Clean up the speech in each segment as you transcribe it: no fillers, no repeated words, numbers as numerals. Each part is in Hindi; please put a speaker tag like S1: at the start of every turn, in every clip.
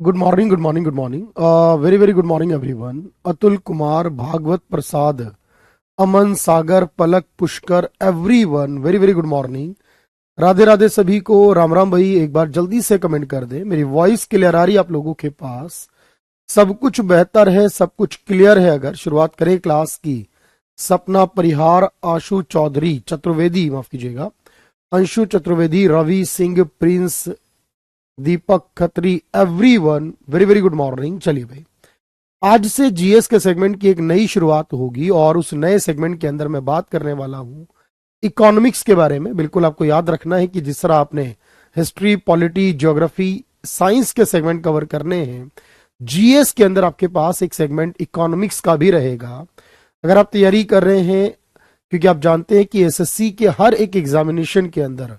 S1: Good morning good morning good morning very very good morning everyone. Atul Kumar, Bhagwat Prasad, Aman, Sagar, Palak, Pushkar, everyone very very good morning. Radhe Radhe सभी को। राम राम भाई, एक बार जल्दी से कमेंट कर दे। मेरी वॉइस क्लियर आ रही है आप लोगों के पास? सब कुछ बेहतर है, सब कुछ क्लियर है। अगर शुरुआत करें क्लास की। सपना परिहार, आशु चौधरी चतुर्वेदी, माफ कीजिएगा, Anshu Chaturvedi, Ravi Singh, Prince, Deepak Khatri, everyone very very good morning. चलिए भाई, आज से जीएस के सेगमेंट की एक नई शुरुआत होगी और उस नए सेगमेंट के अंदर मैं बात करने वाला हूं इकोनॉमिक्स के बारे में। बिल्कुल आपको याद रखना है कि जिस तरह आपने हिस्ट्री, पॉलिटी, ज्योग्राफी, साइंस के सेगमेंट कवर करने हैं, जीएस के अंदर आपके पास एक सेगमेंट इकोनॉमिक्स का भी रहेगा। अगर आप तैयारी कर रहे हैं, क्योंकि आप जानते हैं कि एसएससी के हर एक एग्जामिनेशन के अंदर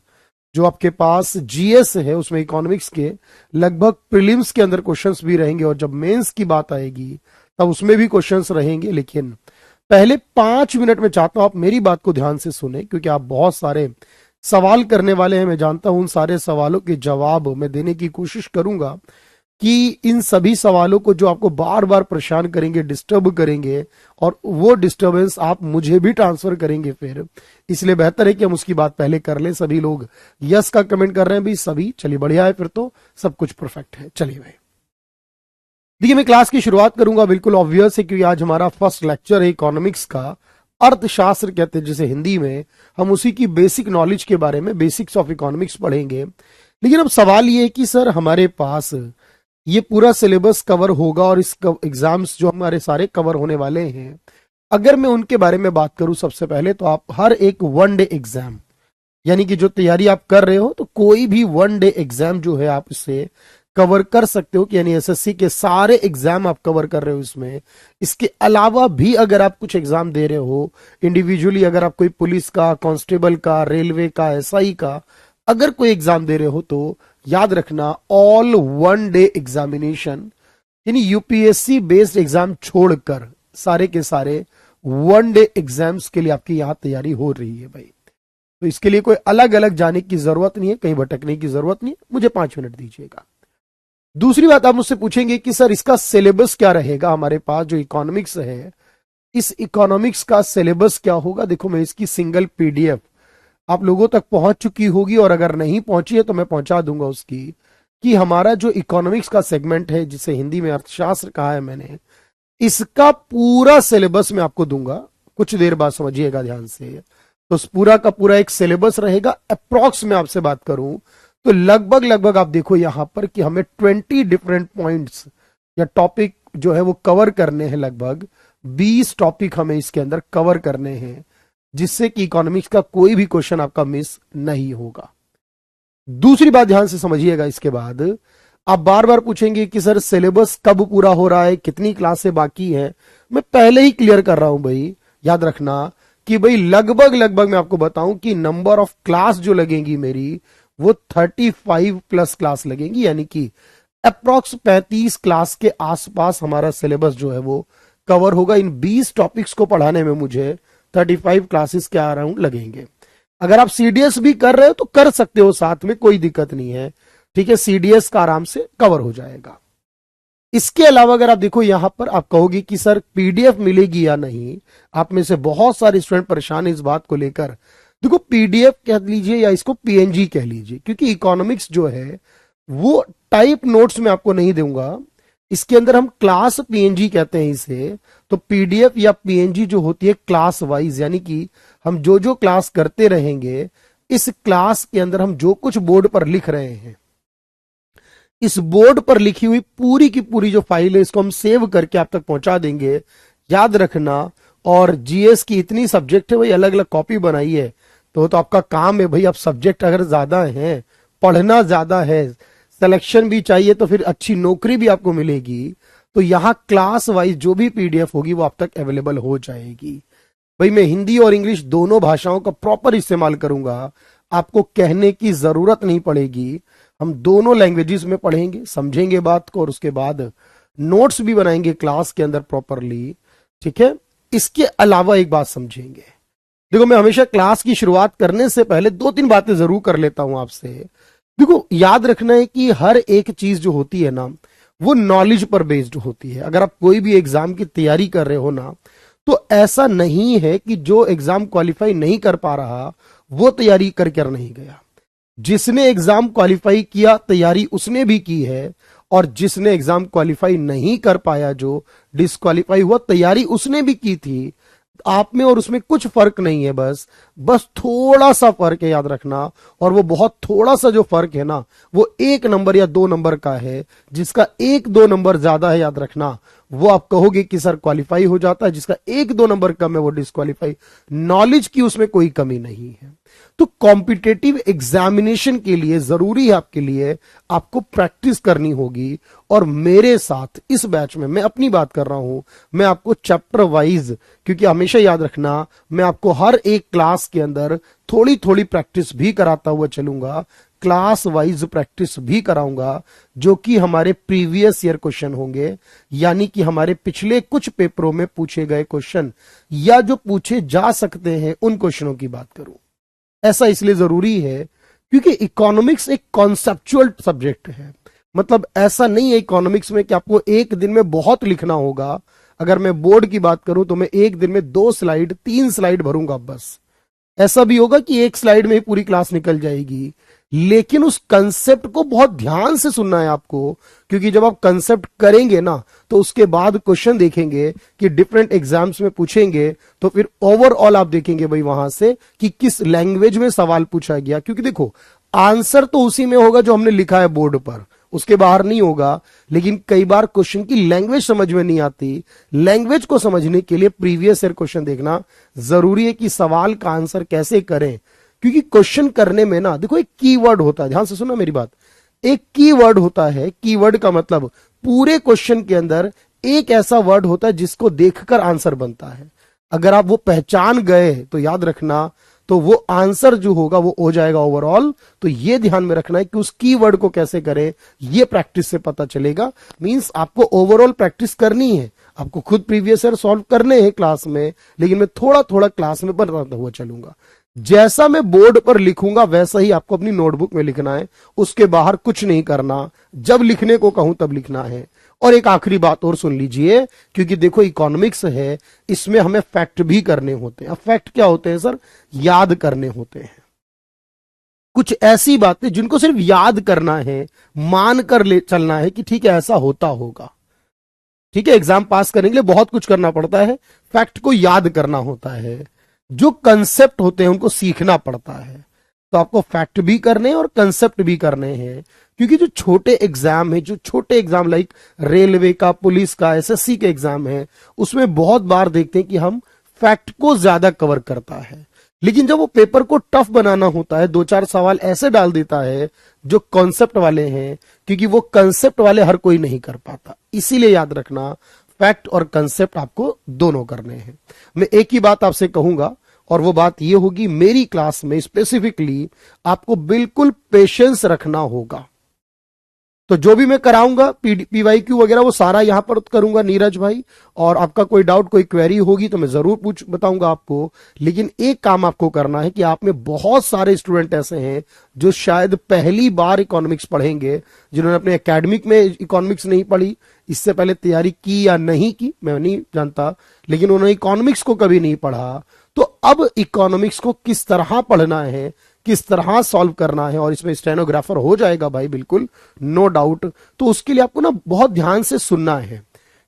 S1: जो आपके पास जीएस है उसमें इकोनॉमिक्स के लगभग प्रीलिम्स के अंदर क्वेश्चंस भी रहेंगे और जब मेंस की बात आएगी तब उसमें भी क्वेश्चंस रहेंगे। लेकिन पहले 5 मिनट में चाहता हूं आप मेरी बात को ध्यान से सुने, क्योंकि आप बहुत सारे सवाल करने वाले हैं। मैं जानता हूं उन सारे सवालों के जवाब मैं देने की कोशिश करूंगा कि इन सभी सवालों को जो आपको बार बार परेशान करेंगे, डिस्टर्ब करेंगे, और वो डिस्टर्बेंस आप मुझे भी ट्रांसफर करेंगे फिर, इसलिए बेहतर है कि हम उसकी बात पहले कर लें। सभी लोग यस का कमेंट कर रहे हैं भाई, सभी। चलिए बढ़िया है, फिर तो सब कुछ परफेक्ट है। चलिए भाई, देखिए मैं क्लास की शुरुआत करूंगा। बिल्कुल ऑब्वियस है क्योंकि आज हमारा फर्स्ट लेक्चर है इकोनॉमिक्स का। अर्थशास्त्र कहते हैं जिसे हिंदी में, हम उसी की बेसिक नॉलेज के बारे में, बेसिक्स ऑफ इकोनॉमिक्स पढ़ेंगे। लेकिन अब सवाल ये है कि सर हमारे पास ये पूरा सिलेबस कवर होगा और इस एग्जाम्स जो हमारे सारे कवर होने वाले हैं, अगर मैं उनके बारे में बात करूं सबसे पहले, तो आप हर एक वन डे एग्जाम, यानी कि जो तैयारी आप कर रहे हो, तो कोई भी वन डे एग्जाम जो है आप इससे कवर कर सकते हो। कि यानी एसएससी के सारे एग्जाम आप कवर कर रहे हो इसमें। इसके अलावा भी अगर आप कुछ एग्जाम दे रहे हो इंडिविजुअली, अगर आप कोई पुलिस का, कांस्टेबल का, रेलवे का, एसआई का अगर कोई एग्जाम दे रहे हो, तो याद रखना ऑल वन डे एग्जामिनेशन, यानी यूपीएससी बेस्ड एग्जाम छोड़कर सारे के सारे वन डे एग्जाम्स के लिए आपकी यहां तैयारी हो रही है भाई। तो इसके लिए कोई अलग अलग जाने की जरूरत नहीं है, कहीं भटकने की जरूरत नहीं है। मुझे 5 मिनट दीजिएगा। दूसरी बात, आप मुझसे पूछेंगे कि सर इसका सिलेबस क्या रहेगा। हमारे पास जो इकोनॉमिक्स है, इस इकोनॉमिक्स का सिलेबस क्या होगा। देखो, मैं इसकी सिंगल पीडीएफ आप लोगों तक पहुंच चुकी होगी, और अगर नहीं पहुंची है तो मैं पहुंचा दूंगा उसकी, कि हमारा जो इकोनॉमिक्स का सेगमेंट है, जिसे हिंदी में अर्थशास्त्र कहा है मैंने, इसका पूरा सिलेबस मैं आपको दूंगा। कुछ देर बाद समझिएगा ध्यान से। तो पूरा का पूरा एक सिलेबस रहेगा। अप्रॉक्स में आपसे बात करूं तो लगभग लगभग आप देखो यहां पर कि हमें 20 डिफरेंट पॉइंट्स या टॉपिक जो है वो कवर करने हैं। लगभग 20 टॉपिक हमें इसके अंदर कवर करने हैं, जिससे कि इकोनॉमिक्स का कोई भी क्वेश्चन आपका मिस नहीं होगा। दूसरी बात ध्यान से समझिएगा, इसके बाद आप बार बार पूछेंगे कि सर सिलेबस कब पूरा हो रहा है, कितनी क्लासें बाकी है। मैं पहले ही क्लियर कर रहा हूं भाई। याद रखना कि भाई लगभग लगभग मैं आपको बताऊं कि नंबर ऑफ क्लास जो लगेंगी मेरी, वो 35 प्लस क्लास लगेंगी, यानी कि अप्रॉक्स 35 क्लास के आसपास हमारा सिलेबस जो है वो कवर होगा। इन 20 टॉपिक्स को पढ़ाने में मुझे 35 क्लासेस के अराउंड लगेंगे। अगर आप सीडीएस भी कर रहे हो तो कर सकते हो साथ में, कोई दिक्कत नहीं है। ठीक है, सीडीएस का आराम से कवर हो जाएगा। इसके अलावा अगर आप देखो यहां पर, आप कहोगे कि सर पीडीएफ मिलेगी या नहीं। आप में से बहुत सारे स्टूडेंट परेशान है इस बात को लेकर। देखो, पीडीएफ कह लीजिए या इसको पीएनजी कह लीजिए, क्योंकि इकोनॉमिक्स जो है वो टाइप नोट्स में आपको नहीं दूंगा। इसके अंदर हम क्लास पीएनजी कहते हैं इसे। तो पीडीएफ या पीएनजी जो होती है क्लास वाइज, यानी कि हम जो जो क्लास करते रहेंगे, इस क्लास के अंदर हम जो कुछ बोर्ड पर लिख रहे हैं, इस बोर्ड पर लिखी हुई पूरी की पूरी जो फाइल है, इसको हम सेव करके आप तक पहुंचा देंगे। याद रखना, और जीएस की इतनी सब्जेक्ट है भाई, अलग अलग कॉपी बनाई है। तो आपका काम है भाई। अब सब्जेक्ट अगर ज्यादा है, पढ़ना ज्यादा है, सिलेक्शन भी चाहिए, तो फिर अच्छी नौकरी भी आपको मिलेगी। तो यहां क्लास वाइज जो भी पीडीएफ होगी वो आप तक अवेलेबल हो जाएगी भाई। मैं हिंदी और इंग्लिश दोनों भाषाओं का प्रॉपर इस्तेमाल करूंगा, आपको कहने की जरूरत नहीं पड़ेगी। हम दोनों लैंग्वेजेस में पढ़ेंगे, समझेंगे बात को, और उसके बाद नोट्स भी बनाएंगे क्लास के अंदर प्रॉपरली। ठीक है, इसके अलावा एक बात समझेंगे। देखो, मैं हमेशा क्लास की शुरुआत करने से पहले 2-3 बातें जरूर कर लेता हूं आपसे। देखो, याद रखना है कि हर एक चीज जो होती है ना, वो नॉलेज पर बेस्ड होती है। अगर आप कोई भी एग्जाम की तैयारी कर रहे हो ना, तो ऐसा नहीं है कि जो एग्जाम क्वालिफाई नहीं कर पा रहा वो तैयारी कर नहीं गया। जिसने एग्जाम क्वालिफाई किया तैयारी उसने भी की है, और जिसने एग्जाम क्वालिफाई नहीं कर पाया, जो डिस्क्वालीफाई हुआ, तैयारी उसने भी की थी। आप में और उसमें कुछ फर्क नहीं है, बस बस थोड़ा सा फर्क है, याद रखना। और वो बहुत थोड़ा सा जो फर्क है ना, वो 1 नंबर या 2 नंबर का है। जिसका 1-2 नंबर ज्यादा है, याद रखना, वो आप कहोगे कि सर क्वालिफाई हो जाता है। जिसका 1-2 नंबर कम है वो डिस्क्वालीफाई। नॉलेज की उसमें कोई कमी नहीं है। तो कॉम्पिटेटिव एग्जामिनेशन के लिए जरूरी है, आपके लिए आपको प्रैक्टिस करनी होगी। और मेरे साथ इस बैच में, मैं अपनी बात कर रहा हूं, मैं आपको चैप्टर वाइज, क्योंकि हमेशा याद रखना मैं आपको हर एक क्लास के अंदर थोड़ी थोड़ी प्रैक्टिस भी कराता हुआ चलूंगा, क्लास वाइज प्रैक्टिस भी कराऊंगा, जो कि हमारे प्रीवियस ईयर क्वेश्चन होंगे, यानी कि हमारे पिछले कुछ पेपरों में पूछे गए क्वेश्चन या जो पूछे जा सकते हैं उन क्वेश्चनों की बात करूं। ऐसा इसलिए जरूरी है क्योंकि इकोनॉमिक्स एक कॉन्सेप्चुअल सब्जेक्ट है। मतलब ऐसा नहीं है इकोनॉमिक्स में कि आपको एक दिन में बहुत लिखना होगा। अगर मैं बोर्ड की बात करूं तो मैं एक दिन में 2 स्लाइड 3 स्लाइड भरूंगा बस। ऐसा भी होगा कि एक स्लाइड में ही पूरी क्लास निकल जाएगी, लेकिन उस कंसेप्ट को बहुत ध्यान से सुनना है आपको। क्योंकि जब आप कंसेप्ट करेंगे ना, तो उसके बाद क्वेश्चन देखेंगे कि डिफरेंट एग्जाम्स में पूछेंगे, तो फिर ओवरऑल आप देखेंगे भाई वहां से कि किस लैंग्वेज में सवाल पूछा गया। क्योंकि देखो, आंसर तो उसी में होगा जो हमने लिखा है बोर्ड पर, उसके बाहर नहीं होगा। लेकिन कई बार क्वेश्चन की लैंग्वेज समझ में नहीं आती। लैंग्वेज को समझने के लिए प्रीवियस ईयर क्वेश्चन देखना जरूरी है कि सवाल का आंसर कैसे करें। क्योंकि क्वेश्चन करने में ना, देखो, एक कीवर्ड होता है, ध्यान से सुनो मेरी बात। एक कीवर्ड होता है। कीवर्ड का मतलब पूरे क्वेश्चन के अंदर एक ऐसा वर्ड होता है जिसको देखकर आंसर बनता है। अगर आप वो पहचान गए तो याद रखना, तो वो आंसर जो होगा वो हो जाएगा ओवरऑल। तो ये ध्यान में रखना है कि उस कीवर्ड को कैसे करें, ये प्रैक्टिस से पता चलेगा। मींस आपको ओवरऑल प्रैक्टिस करनी है, आपको खुद प्रीवियस ईयर सॉल्व करने हैं क्लास में, लेकिन मैं थोड़ा थोड़ा क्लास में बताता हुआ चलूंगा। जैसा मैं बोर्ड पर लिखूंगा वैसा ही आपको अपनी नोटबुक में लिखना है, उसके बाहर कुछ नहीं करना। जब लिखने को कहूं तब लिखना है। और एक आखिरी बात और सुन लीजिए, क्योंकि देखो इकोनॉमिक्स है, इसमें हमें फैक्ट भी करने होते हैं। अब फैक्ट क्या होते हैं सर? याद करने होते हैं। कुछ ऐसी बातें जिनको सिर्फ याद करना है, मान कर ले चलना है कि ठीक है ऐसा होता होगा। ठीक है, एग्जाम पास करने के लिए बहुत कुछ करना पड़ता है, फैक्ट को याद करना होता है। जो कंसेप्ट होते हैं उनको सीखना पड़ता है। तो आपको फैक्ट भी करने हैं और कंसेप्ट भी करने हैं। क्योंकि जो छोटे एग्जाम है, जो छोटे एग्जाम लाइक रेलवे का, पुलिस का, एसएससी के एग्जाम है, उसमें बहुत बार देखते हैं कि हम फैक्ट को ज्यादा कवर करता है। लेकिन जब वो पेपर को टफ बनाना होता है, 2-4 सवाल ऐसे डाल देता है जो कॉन्सेप्ट वाले हैं, क्योंकि वो कॉन्सेप्ट वाले हर कोई नहीं कर पाता। इसीलिए याद रखना, फैक्ट और कंसेप्ट आपको दोनों करने हैं। मैं एक ही बात आपसे कहूंगा, और वो बात ये होगी, मेरी क्लास में स्पेसिफिकली आपको बिल्कुल पेशेंस रखना होगा। तो जो भी मैं कराऊंगा पीवाईक्यू वगैरह वो सारा यहां पर करूंगा नीरज भाई। और आपका कोई डाउट, कोई क्वेरी होगी तो मैं जरूर बताऊंगा आपको। लेकिन एक काम आपको करना है कि आप में बहुत सारे स्टूडेंट ऐसे हैं जो शायद पहली बार इकोनॉमिक्स पढ़ेंगे, जिन्होंने अपने एकेडमिक में इकोनॉमिक्स नहीं पढ़ी, इससे पहले तैयारी की या नहीं की मैं नहीं जानता, लेकिन उन्होंने इकोनॉमिक्स को कभी नहीं पढ़ा। तो अब इकोनॉमिक्स को किस तरह पढ़ना है, किस तरह सॉल्व करना है, और इसमें स्टेनोग्राफर हो जाएगा भाई, बिल्कुल नो डाउट। तो उसके लिए आपको ना बहुत ध्यान से सुनना है,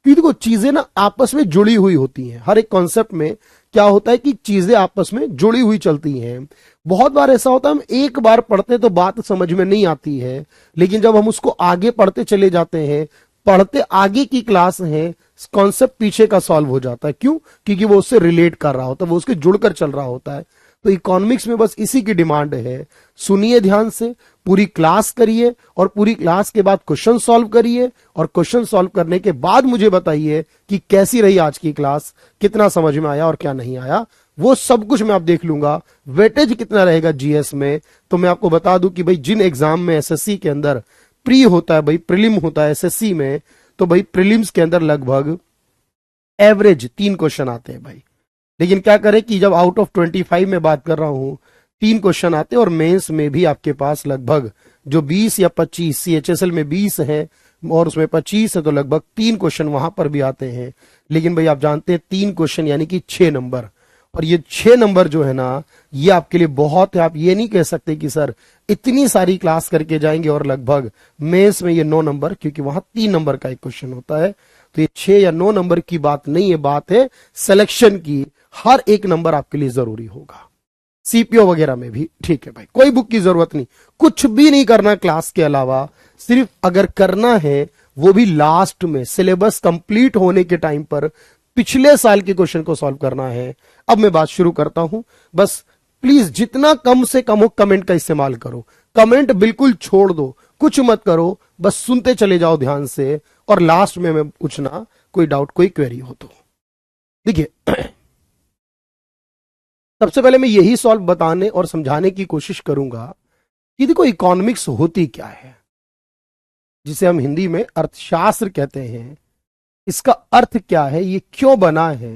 S1: क्योंकि देखो चीजें ना आपस में जुड़ी हुई होती हैं। हर एक कॉन्सेप्ट में क्या होता है कि चीजें आपस में जुड़ी हुई चलती हैं। बहुत बार ऐसा होता है हम एक बार पढ़ते तो बात समझ में नहीं आती है, लेकिन जब हम उसको आगे पढ़ते चले जाते हैं, पढ़ते आगे की क्लास है, कॉन्सेप्ट पीछे का सॉल्व हो जाता है। क्यों? क्योंकि वो उससे रिलेट कर रहा होता है, वो उसके जुड़कर चल रहा होता है। तो इकोनॉमिक्स में बस इसी की डिमांड है। सुनिए ध्यान से, पूरी क्लास करिए, और पूरी क्लास के बाद क्वेश्चन सॉल्व करिए, और क्वेश्चन सॉल्व करने के बाद मुझे बताइए कि कैसी रही आज की क्लास, कितना समझ में आया और क्या नहीं आया। वो सब कुछ मैं आप देख लूंगा। वेटेज कितना रहेगा जीएस में, तो मैं आपको बता दूं कि भाई जिन एग्जाम में एसएससी के अंदर प्री होता है, भाई प्रीलिम होता है एसएससी में, तो भाई प्रीलिम्स के अंदर लगभग एवरेज 3 क्वेश्चन आते हैं भाई। लेकिन क्या करें कि जब आउट ऑफ 25 में बात कर रहा हूं, 3 क्वेश्चन आते हैं, और मेंस में भी आपके पास लगभग जो 20 या 25, सीएचएसएल में 20 है, और उसमें 25 है तो लगभग 3 क्वेश्चन वहां पर भी आते हैं। लेकिन भाई आप जानते हैं 3 क्वेश्चन यानी कि 6 नंबर, और ये 6 नंबर जो है ना ये आपके लिए बहुत है। आप ये नहीं कह सकते कि सर इतनी सारी क्लास करके जाएंगे और लगभग मेंस में ये 9 नंबर, क्योंकि वहां 3 नंबर का एक क्वेश्चन होता है। तो ये 6 या 9 नंबर की बात नहीं है, बात है सिलेक्शन की। हर एक नंबर आपके लिए जरूरी होगा, सीपीओ वगैरह में भी। ठीक है भाई, कोई बुक की जरूरत नहीं, कुछ भी नहीं करना क्लास के अलावा। सिर्फ अगर करना है वो भी लास्ट में सिलेबस कंप्लीट होने के टाइम पर पिछले साल के क्वेश्चन को सॉल्व करना है। अब मैं बात शुरू करता हूं। बस प्लीज जितना कम से कम हो कमेंट का इस्तेमाल करो, कमेंट बिल्कुल छोड़ दो, कुछ मत करो, बस सुनते चले जाओ ध्यान से। और लास्ट में मैं पूछना कोई डाउट कोई क्वेरी हो तो। देखिए सबसे पहले मैं यही सॉल्व बताने और समझाने की कोशिश करूंगा कि देखो इकोनॉमिक्स होती क्या है, जिसे हम हिंदी में अर्थशास्त्र कहते हैं। इसका अर्थ क्या है, ये क्यों बना है।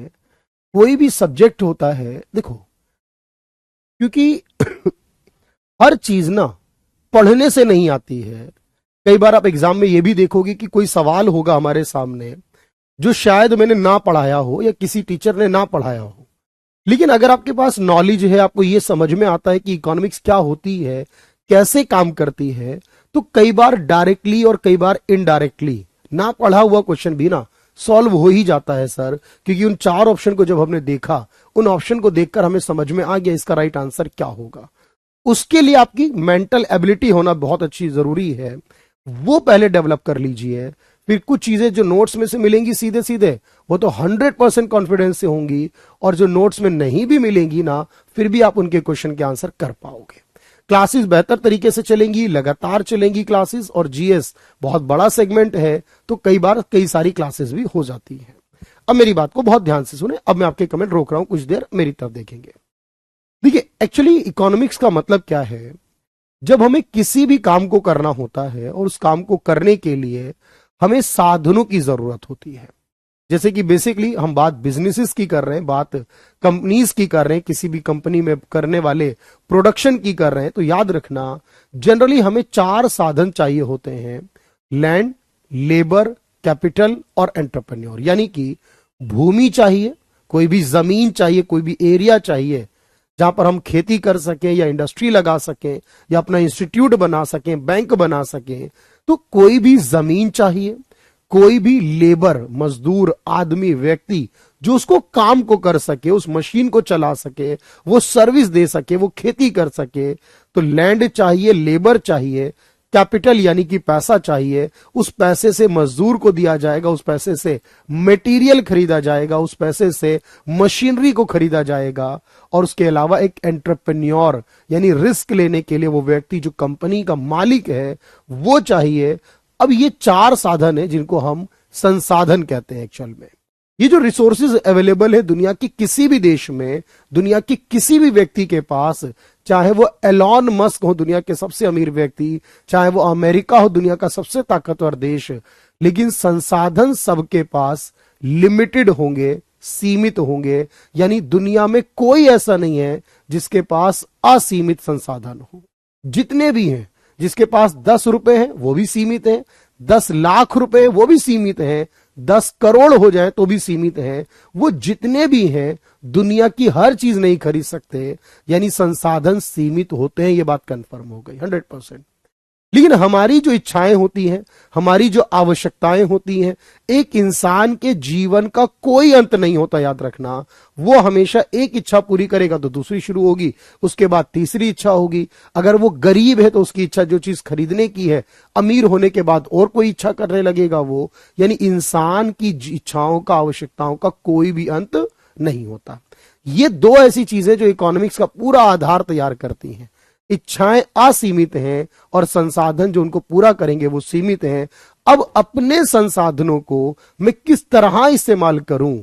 S1: कोई भी सब्जेक्ट होता है, देखो क्योंकि हर चीज ना पढ़ने से नहीं आती है। कई बार आप एग्जाम में ये भी देखोगे कि कोई सवाल होगा हमारे सामने जो शायद मैंने ना पढ़ाया हो या किसी टीचर ने ना पढ़ाया हो, लेकिन अगर आपके पास नॉलेज है, आपको ये समझ में आता है कि इकोनॉमिक्स क्या होती है, कैसे काम करती है, तो कई बार डायरेक्टली और कई बार इनडायरेक्टली ना पढ़ा हुआ क्वेश्चन भी ना सॉल्व हो ही जाता है सर। क्योंकि उन 4 ऑप्शन को जब हमने देखा, उन ऑप्शन को देखकर हमें समझ में आ गया इसका राइट आंसर क्या होगा। उसके लिए आपकी मेंटल एबिलिटी होना बहुत अच्छी जरूरी है, वो पहले डेवलप कर लीजिए। फिर कुछ चीजें जो नोट्स में से मिलेंगी सीधे सीधे वो तो 100% कॉन्फिडेंस से होंगी, और जो नोट्स में नहीं भी मिलेंगी ना फिर भी आप उनके क्वेश्चन के आंसर कर पाओगे। क्लासेस बेहतर तरीके से चलेंगी, लगातार चलेंगी क्लासेस, और जीएस बहुत बड़ा सेगमेंट है तो कई बार कई सारी क्लासेस भी हो जाती है। अब मेरी बात को बहुत ध्यान से सुने, अब मैं आपके कमेंट रोक रहा हूं, कुछ देर मेरी तरफ देखेंगे। देखिए एक्चुअली इकोनॉमिक्स का मतलब क्या है, जब हमें किसी भी काम को करना होता है और उस काम को करने के लिए हमें साधनों की जरूरत होती है। जैसे कि बेसिकली हम बात बिजनेसेस की कर रहे हैं, बात कंपनीज की कर रहे हैं, किसी भी कंपनी में करने वाले प्रोडक्शन की कर रहे हैं, तो याद रखना जनरली हमें 4 साधन चाहिए होते हैं, लैंड, लेबर, कैपिटल और एंटरप्रेन्योर। यानी कि भूमि चाहिए, कोई भी जमीन चाहिए, कोई भी एरिया चाहिए जहां पर हम खेती कर सकें या इंडस्ट्री लगा सकें या अपना इंस्टीट्यूट बना सकें, बैंक बना सकें। तो कोई भी जमीन चाहिए, कोई भी लेबर, मजदूर, आदमी, व्यक्ति जो उसको काम को कर सके, उस मशीन को चला सके, वो सर्विस दे सके, वो खेती कर सके। तो लैंड चाहिए, लेबर चाहिए, कैपिटल यानी कि पैसा चाहिए, उस पैसे से मजदूर को दिया जाएगा, उस पैसे से मटेरियल खरीदा जाएगा, उस पैसे से मशीनरी को खरीदा जाएगा, और उसके अलावा एक एंटरप्रेन्योर यानी रिस्क लेने के लिए वो व्यक्ति जो कंपनी का मालिक है वो चाहिए। अब ये 4 साधन है जिनको हम संसाधन कहते हैं एक्चुअल में। ये जो रिसोर्सेज अवेलेबल है दुनिया के किसी भी देश में, दुनिया के किसी भी व्यक्ति के पास, चाहे वो एलॉन मस्क हो दुनिया के सबसे अमीर व्यक्ति, चाहे वो अमेरिका हो दुनिया का सबसे ताकतवर देश, लेकिन संसाधन सबके पास लिमिटेड होंगे, सीमित होंगे। यानी दुनिया में कोई ऐसा नहीं है जिसके पास असीमित संसाधन हो। जितने भी हैं, जिसके पास 10 रुपए हैं वो भी सीमित हैं, 10 लाख रुपए वो भी सीमित हैं, 10 करोड़ हो जाए तो भी सीमित हैं। वो जितने भी हैं दुनिया की हर चीज नहीं खरीद सकते, यानी संसाधन सीमित होते हैं। ये बात कंफर्म हो गई 100%। लेकिन हमारी जो इच्छाएं होती हैं, हमारी जो आवश्यकताएं होती हैं, एक इंसान के जीवन का कोई अंत नहीं होता, याद रखना। वो हमेशा एक इच्छा पूरी करेगा तो दूसरी शुरू होगी, उसके बाद तीसरी इच्छा होगी। अगर वो गरीब है तो उसकी इच्छा जो चीज खरीदने की है, अमीर होने के बाद और कोई इच्छा करने लगेगा वो। यानी इंसान की इच्छाओं का, आवश्यकताओं का कोई भी अंत नहीं होता। ये 2 ऐसी चीजें जो इकोनॉमिक्स का पूरा आधार तैयार करती हैं। इच्छाएं असीमित हैं और संसाधन जो उनको पूरा करेंगे वो सीमित हैं। अब अपने संसाधनों को मैं किस तरह इस्तेमाल करूं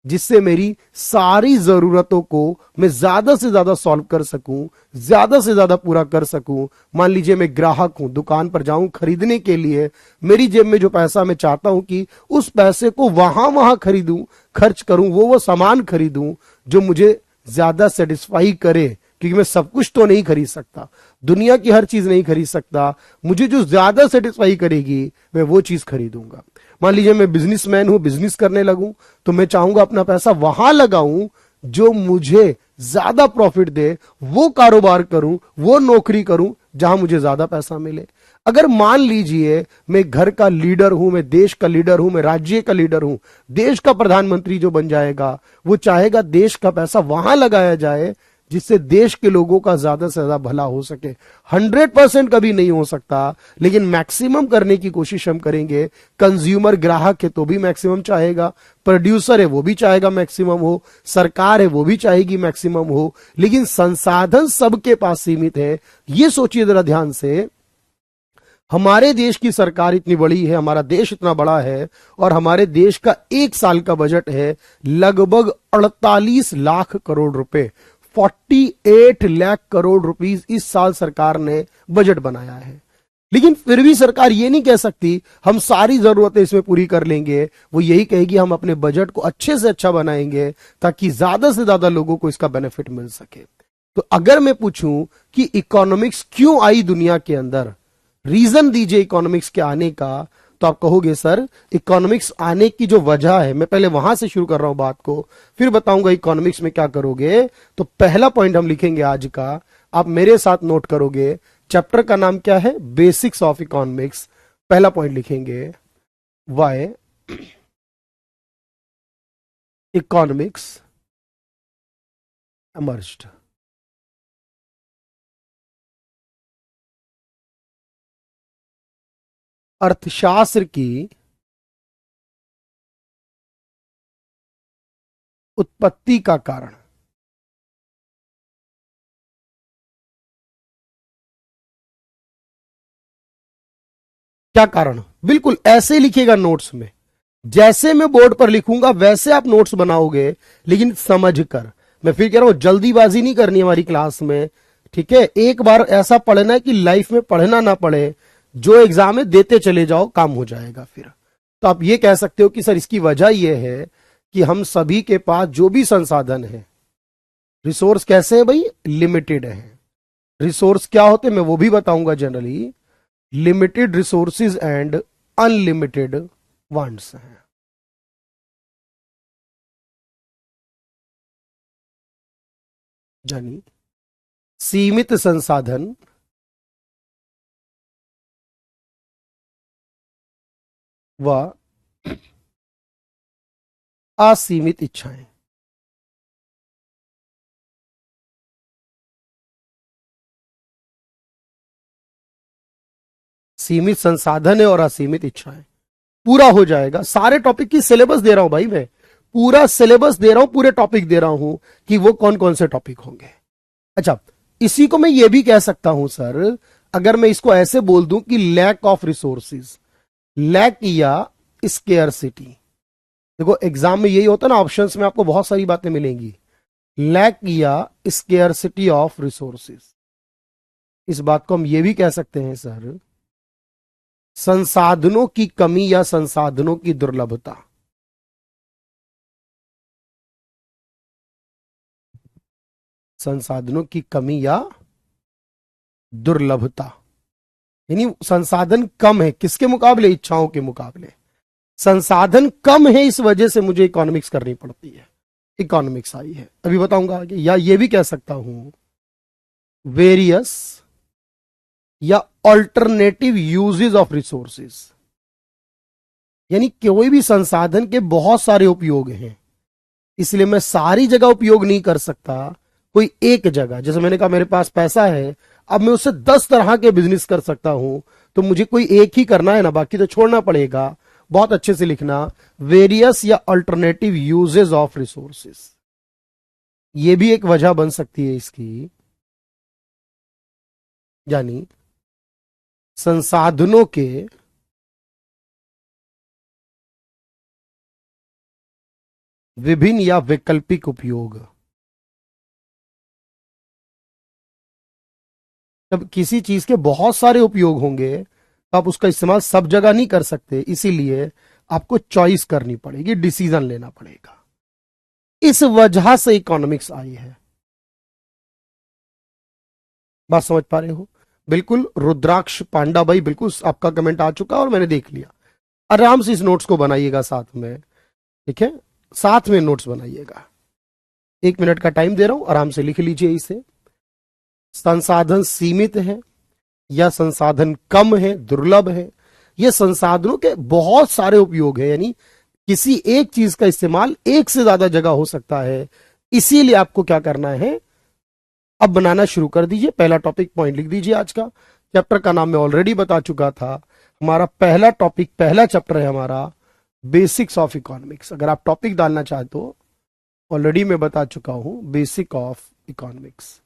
S1: जिससे मेरी सारी जरूरतों को मैं ज्यादा से ज्यादा सॉल्व कर सकूं, ज्यादा से ज्यादा पूरा कर सकूं। मान लीजिए मैं ग्राहक हूं, दुकान पर जाऊं खरीदने के लिए, मेरी जेब में जो पैसा मैं चाहता हूं कि उस पैसे को वहां खरीदूं, खर्च करूं, वो सामान खरीदूं जो मुझे ज्यादा सेटिस्फाई करे, क्योंकि मैं सब कुछ तो नहीं खरीद सकता, दुनिया की हर चीज नहीं खरीद सकता। मुझे जो ज्यादा सेटिस्फाई करेगी मैं वो चीज खरीदूंगा। मान लीजिए मैं बिजनेसमैन हूं, बिजनेस करने लगूं, तो मैं चाहूंगा अपना पैसा वहां लगाऊं जो मुझे ज्यादा प्रॉफिट दे, वो कारोबार करूं, वो नौकरी करूं जहां मुझे ज्यादा पैसा मिले। अगर मान लीजिए मैं घर का लीडर हूं, मैं देश का लीडर हूं, मैं राज्य का लीडर हूं, देश का प्रधानमंत्री जो बन जाएगा वो चाहेगा देश का पैसा वहां लगाया जाए जिससे देश के लोगों का ज्यादा से ज्यादा भला हो सके। 100% कभी नहीं हो सकता, लेकिन मैक्सिमम करने की कोशिश हम करेंगे। कंज्यूमर ग्राहक है तो भी मैक्सिमम चाहेगा, प्रोड्यूसर है वो भी चाहेगा मैक्सिमम हो, सरकार है वो भी चाहेगी मैक्सिमम हो, लेकिन संसाधन सबके पास सीमित है। ये सोचिए जरा ध्यान से, हमारे देश की सरकार इतनी बड़ी है, हमारा देश इतना बड़ा है, और हमारे देश का एक साल का बजट है लगभग 48 लाख करोड़ रुपए। 48 लाख करोड़ रुपीस इस साल सरकार ने बजट बनाया है। लेकिन फिर भी सरकार ये नहीं कह सकती हम सारी जरूरतें इसमें पूरी कर लेंगे। वो यही कहेगी हम अपने बजट को अच्छे से अच्छा बनाएंगे ताकि ज्यादा से ज्यादा लोगों को इसका बेनिफिट मिल सके। तो अगर मैं पूछूं कि इकोनॉमिक्स क्यों आई दुनिया के अंदर, रीजन दीजिए इकोनॉमिक्स के आने का, तो आप कहोगे सर इकोनॉमिक्स आने की जो वजह है, मैं पहले वहां से शुरू कर रहा हूं बात को, फिर बताऊंगा इकोनॉमिक्स में क्या करोगे। तो पहला पॉइंट हम लिखेंगे आज का, आप मेरे साथ नोट करोगे। चैप्टर का नाम क्या है? Basics of economics. पहला पॉइंट लिखेंगे वाई इकोनॉमिक्स एमर्ज्ड। अर्थशास्त्र की उत्पत्ति का कारण। क्या कारण? बिल्कुल ऐसे ही लिखिएगा नोट्स में, जैसे मैं बोर्ड पर लिखूंगा वैसे आप नोट्स बनाओगे, लेकिन समझ कर। मैं फिर कह रहा हूं जल्दीबाजी नहीं करनी हमारी क्लास में, ठीक है? एक बार ऐसा पढ़ना है कि लाइफ में पढ़ना ना पड़े, जो एग्जाम में देते चले जाओ, काम हो जाएगा फिर। तो आप ये कह सकते हो कि सर इसकी वजह यह है कि हम सभी के पास जो भी संसाधन है, रिसोर्स कैसे है भाई? लिमिटेड है। रिसोर्स क्या होते हैं मैं वो भी बताऊंगा generally. Limited resources and unlimited wants हैं। यानी सीमित संसाधन व असीमित इच्छाएं। सीमित संसाधन है और असीमित इच्छाएं, पूरा हो जाएगा। सारे टॉपिक की सिलेबस दे रहा हूं भाई, मैं पूरा सिलेबस दे रहा हूं, पूरे टॉपिक दे रहा हूं कि वो कौन कौन से टॉपिक होंगे। अच्छा, इसी को मैं ये भी कह सकता हूं सर, अगर मैं इसको ऐसे बोल दूं कि लैक ऑफ रिसोर्सेज, लैक या स्केयरसिटी। देखो एग्जाम में यही होता है ना, ऑप्शंस में आपको बहुत सारी बातें मिलेंगी। लैक या स्केयरसिटी ऑफ रिसोर्सेज, इस बात को हम ये भी कह सकते हैं सर संसाधनों की कमी या संसाधनों की दुर्लभता। संसाधनों की कमी या दुर्लभता, यानी संसाधन कम है किसके मुकाबले? इच्छाओं के मुकाबले। संसाधन कम है, इस वजह से मुझे इकोनॉमिक्स करनी पड़ती है, इकोनॉमिक्स आई है। अभी बताऊंगा आगे। या ये भी कह सकता हूं वेरियस या ऑल्टरनेटिव यूजेस ऑफ रिसोर्सेज, यानी कोई भी संसाधन के बहुत सारे उपयोग हैं, इसलिए मैं सारी जगह उपयोग नहीं कर सकता, कोई एक जगह। जैसे मैंने कहा मेरे पास पैसा है, अब मैं उससे 10 तरह के बिजनेस कर सकता हूं, तो मुझे कोई एक ही करना है ना, बाकी तो छोड़ना पड़ेगा। बहुत अच्छे से लिखना, वेरियस या अल्टरनेटिव यूजेस ऑफ रिसोर्सेस, ये भी एक वजह बन सकती है इसकी। यानी संसाधनों के विभिन्न या वैकल्पिक उपयोग। जब किसी चीज के बहुत सारे उपयोग होंगे तो आप उसका इस्तेमाल सब जगह नहीं कर सकते, इसीलिए आपको चॉइस करनी पड़ेगी, डिसीजन लेना पड़ेगा। इस वजह से इकोनॉमिक्स आई है। बात समझ पा रहे हो? बिल्कुल रुद्राक्ष पांडा भाई, बिल्कुल आपका कमेंट आ चुका और मैंने देख लिया। आराम से इस नोट्स को बनाइएगा साथ में, ठीक है, साथ में नोट्स बनाइएगा। 1 मिनट का टाइम दे रहा हूं, आराम से लिख लीजिए इसे। संसाधन सीमित है या संसाधन कम है, दुर्लभ है, ये संसाधनों के बहुत सारे उपयोग है, यानी किसी एक चीज का इस्तेमाल एक से ज्यादा जगह हो सकता है। इसीलिए आपको क्या करना है, अब बनाना शुरू कर दीजिए। पहला टॉपिक पॉइंट लिख दीजिए। आज का चैप्टर का नाम मैं ऑलरेडी बता चुका था। हमारा पहला टॉपिक, पहला चैप्टर है हमारा बेसिक्स ऑफ इकोनॉमिक्स। अगर आप टॉपिक डालना चाहते तो ऑलरेडी मैं बता चुका हूं, बेसिक ऑफ इकोनॉमिक्स।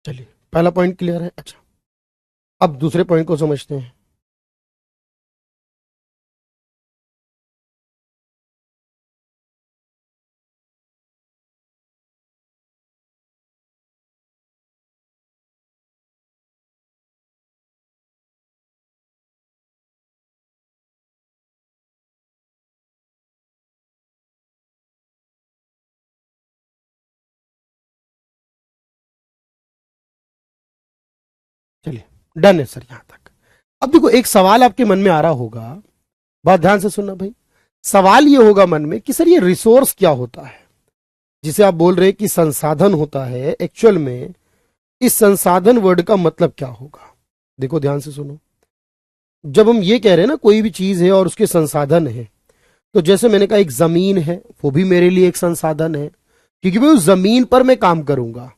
S1: चलिए, पहला पॉइंट क्लियर है। अच्छा, अब दूसरे पॉइंट को समझते हैं। चलिए, डन है सर यहां तक। अब देखो, एक सवाल आपके मन में आ रहा होगा, बात ध्यान से सुनना भाई। सवाल ये होगा मन में कि सर ये रिसोर्स क्या होता है, जिसे आप बोल रहे हैं कि संसाधन होता है, एक्चुअल में इस संसाधन वर्ड का मतलब क्या होगा। देखो ध्यान से सुनो, जब हम ये कह रहे हैं ना कोई भी चीज है और उसके संसाधन है, तो जैसे मैंने कहा एक जमीन है, वो भी मेरे लिए एक संसाधन है, क्योंकि मैं उस जमीन पर मैं काम करूंगा।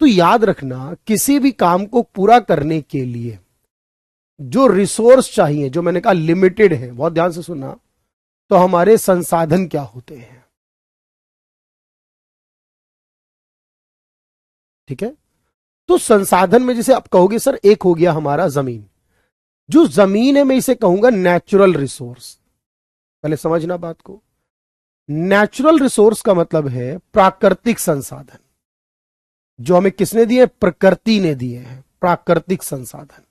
S1: तो याद रखना, किसी भी काम को पूरा करने के लिए जो रिसोर्स चाहिए, जो मैंने कहा लिमिटेड है, बहुत ध्यान से सुनना, तो हमारे संसाधन क्या होते हैं। ठीक है, तो संसाधन में जैसे आप कहोगे सर, एक हो गया हमारा जमीन। जो जमीन है मैं इसे कहूंगा नेचुरल रिसोर्स। पहले समझना बात को। नेचुरल रिसोर्स का मतलब है प्राकृतिक संसाधन, जो हमें किसने दिए, प्रकृति ने दिए हैं, प्राकृतिक संसाधन।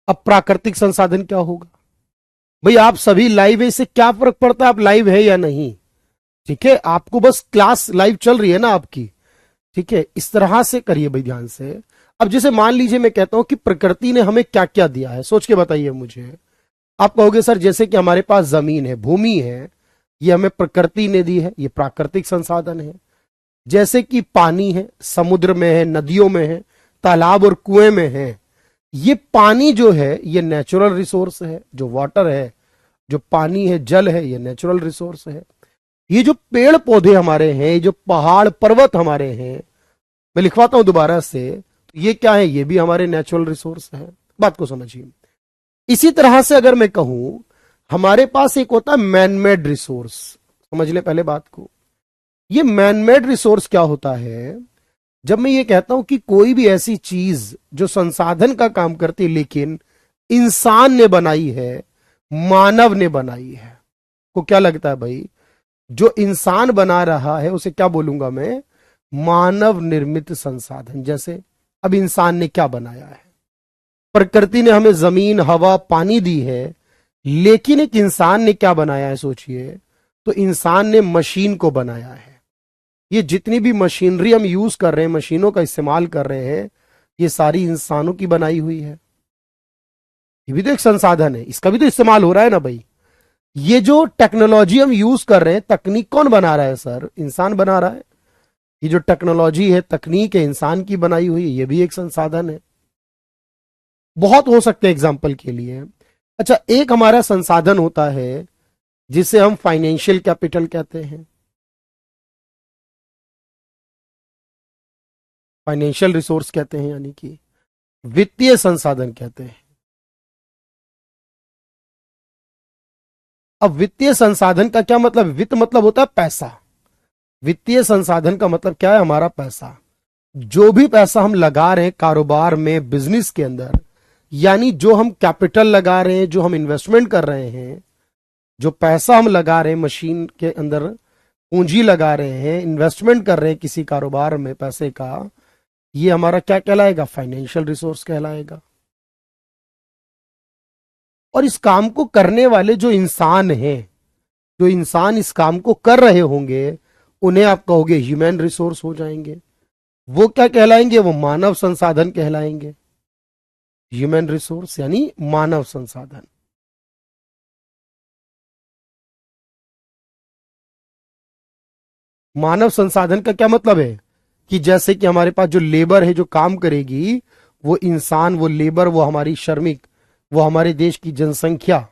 S1: अब प्राकृतिक संसाधन क्या होगा भाई, आप सभी लाइव है, इससे क्या फर्क पड़ता है आप लाइव है या नहीं। ठीक है, आपको बस क्लास लाइव चल रही है ना आपकी, ठीक है, इस तरह से करिए भाई ध्यान से। अब जैसे मान लीजिए मैं कहता हूं कि प्रकृति ने हमें क्या क्या दिया है, सोच के बताइए मुझे। आप कहोगे सर जैसे कि हमारे पास जमीन है, भूमि है, ये हमें प्रकृति ने दी है, ये प्राकृतिक संसाधन है। जैसे कि पानी है, समुद्र में है, नदियों में है, तालाब और कुएं में है, ये पानी जो है ये नेचुरल रिसोर्स है। जो वाटर है, जो पानी है, जल है, ये नेचुरल रिसोर्स है। ये जो पेड़ पौधे हमारे हैं, ये जो पहाड़ पर्वत हमारे हैं, मैं लिखवाता हूं दोबारा से, तो ये क्या है, ये भी हमारे नेचुरल रिसोर्स है। बात को समझिए। इसी तरह से अगर मैं कहूं, हमारे पास एक होता है मैनमेड रिसोर्स। समझ ले पहले बात को। ये मैनमेड रिसोर्स क्या होता है, जब मैं ये कहता हूं कि कोई भी ऐसी चीज जो संसाधन का काम करती है लेकिन इंसान ने बनाई है, मानव ने बनाई है, को क्या लगता है भाई, जो इंसान बना रहा है उसे क्या बोलूंगा मैं, मानव निर्मित संसाधन। जैसे अब इंसान ने क्या बनाया है, प्रकृति ने हमें जमीन, हवा, पानी दी है, लेकिन एक इंसान ने क्या बनाया है सोचिए, तो इंसान ने मशीन को बनाया है। ये जितनी भी मशीनरी हम यूज कर रहे हैं, मशीनों का इस्तेमाल कर रहे हैं, ये सारी इंसानों की बनाई हुई है। ये भी तो एक संसाधन है, इसका भी तो इस्तेमाल हो रहा है ना भाई। ये जो टेक्नोलॉजी हम यूज कर रहे हैं, तकनीक कौन बना रहा है सर, इंसान बना रहा है। ये जो टेक्नोलॉजी है, तकनीक है, इंसान की बनाई हुई है, ये भी एक संसाधन है। बहुत हो सकते हैं एग्जाम्पल के लिए। अच्छा, एक हमारा संसाधन होता है जिसे हम फाइनेंशियल कैपिटल कहते हैं, फाइनेंशियल रिसोर्स कहते हैं, यानी कि वित्तीय संसाधन कहते हैं। अब वित्तीय संसाधन का क्या मतलब, वित्त मतलब होता है पैसा, वित्तीय संसाधन का मतलब क्या है, हमारा पैसा। जो भी पैसा हम लगा रहे हैं कारोबार में, बिजनेस के अंदर, यानी जो हम कैपिटल लगा रहे हैं, जो हम इन्वेस्टमेंट कर रहे हैं, जो पैसा हम लगा रहे हैं मशीन के अंदर, पूंजी लगा रहे हैं, इन्वेस्टमेंट कर रहे हैं किसी कारोबार में पैसे का, ये हमारा क्या कहलाएगा? फाइनेंशियल रिसोर्स कहलाएगा। और इस काम को करने वाले जो इंसान हैं, जो इंसान इस काम को कर रहे होंगे, उन्हें आप कहोगे ह्यूमन रिसोर्स हो जाएंगे। वो क्या कहलाएंगे? वो मानव संसाधन कहलाएंगे। ह्यूमन रिसोर्स यानी मानव संसाधन। मानव संसाधन का क्या मतलब है? कि जैसे कि हमारे पास जो लेबर है, जो काम करेगी, वो इंसान, वो लेबर, वो हमारी श्रमिक, वो हमारे देश की जनसंख्या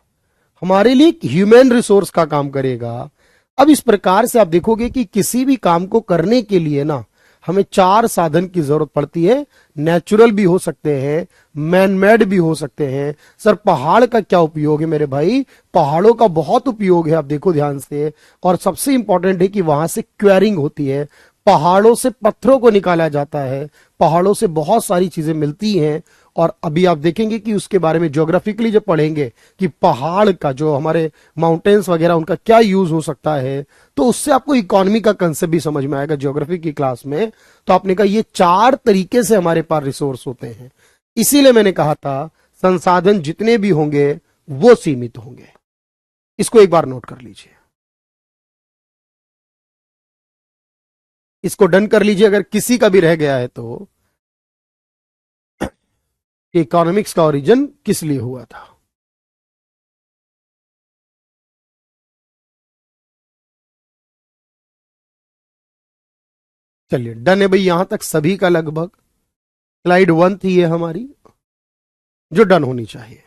S1: हमारे लिए ह्यूमन रिसोर्स का काम करेगा। अब इस प्रकार से आप देखोगे कि किसी भी काम को करने के लिए ना हमें 4 साधन की जरूरत पड़ती है। नेचुरल भी हो सकते हैं, मैन मेड भी हो सकते हैं। सर पहाड़ का क्या उपयोग है मेरे भाई? पहाड़ों का बहुत उपयोग है, आप देखो ध्यान से। और सबसे इंपॉर्टेंट है कि वहां से क्वेरिंग होती है, पहाड़ों से पत्थरों को निकाला जाता है, पहाड़ों से बहुत सारी चीजें मिलती हैं। और अभी आप देखेंगे कि उसके बारे में ज्योग्राफिकली जब पढ़ेंगे कि पहाड़ का, जो हमारे माउंटेन्स वगैरह, उनका क्या यूज हो सकता है, तो उससे आपको इकोनॉमी का कंसेप्ट भी समझ में आएगा ज्योग्राफी की क्लास में। तो आपने कहा ये 4 तरीके से हमारे पास रिसोर्स होते हैं। इसीलिए मैंने कहा था संसाधन जितने भी होंगे वो सीमित होंगे। इसको एक बार नोट कर लीजिए, इसको डन कर लीजिए अगर किसी का भी रह गया है तो। इकोनॉमिक्स का ओरिजिन किस लिए हुआ था? चलिए डन है भाई, यहां तक सभी का लगभग। स्लाइड 1 थी ये हमारी, जो डन होनी चाहिए।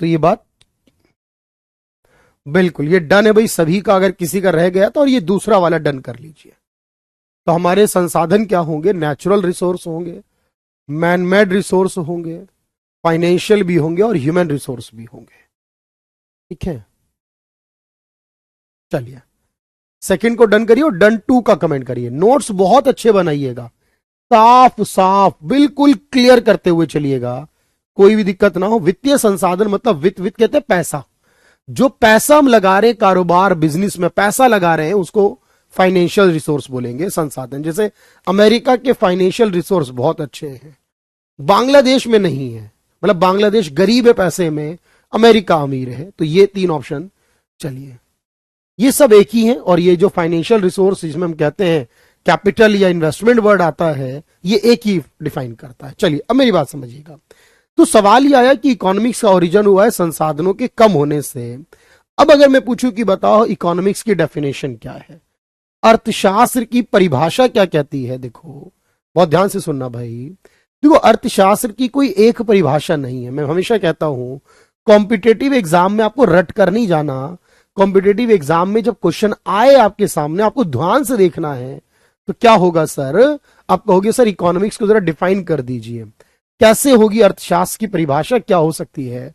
S1: तो ये बात बिल्कुल ये डन है भाई सभी का, अगर किसी का रह गया तो। और ये दूसरा वाला डन कर लीजिए। तो हमारे संसाधन क्या होंगे? नेचुरल रिसोर्स होंगे, मैन मेड रिसोर्स होंगे, फाइनेंशियल भी होंगे और ह्यूमन रिसोर्स भी होंगे। ठीक है, चलिए सेकंड को डन करिए और डन 2 का कमेंट करिए। नोट्स बहुत अच्छे बनाइएगा, साफ साफ बिल्कुल क्लियर करते हुए चलिएगा, कोई भी दिक्कत ना हो। वित्तीय संसाधन मतलब वित्त, वित्त कहते हैं पैसा। जो पैसा हम लगा रहे हैं कारोबार बिजनेस में, पैसा लगा रहे हैं, उसको फाइनेंशियल रिसोर्स बोलेंगे, संसाधन। जैसे अमेरिका के फाइनेंशियल रिसोर्स बहुत अच्छे हैं, बांग्लादेश में नहीं है। मतलब बांग्लादेश गरीब है पैसे में, अमेरिका अमीर है। तो ये 3 ऑप्शन। चलिए ये सब एक ही है। और ये जो फाइनेंशियल रिसोर्स जिसमें हम कहते हैं कैपिटल या इन्वेस्टमेंट वर्ड आता है, ये एक ही डिफाइन करता है। चलिए अब मेरी बात समझिएगा। तो सवाल ये आया कि इकोनॉमिक्स का ओरिजिन हुआ है संसाधनों के कम होने से। अब अगर मैं पूछूं कि बताओ इकोनॉमिक्स की डेफिनेशन क्या है, अर्थशास्त्र की परिभाषा क्या कहती है? देखो बहुत ध्यान से सुनना भाई। देखो अर्थशास्त्र की कोई एक परिभाषा नहीं है। मैं हमेशा कहता हूं कॉम्पिटेटिव एग्जाम में आपको रट कर नहीं जाना। कॉम्पिटेटिव एग्जाम में जब क्वेश्चन आए आपके सामने, आपको ध्यान से देखना है। तो क्या होगा सर? आप कहोगे सर इकोनॉमिक्स को जरा डिफाइन कर दीजिए। कैसे होगी? अर्थशास्त्र की परिभाषा क्या हो सकती है?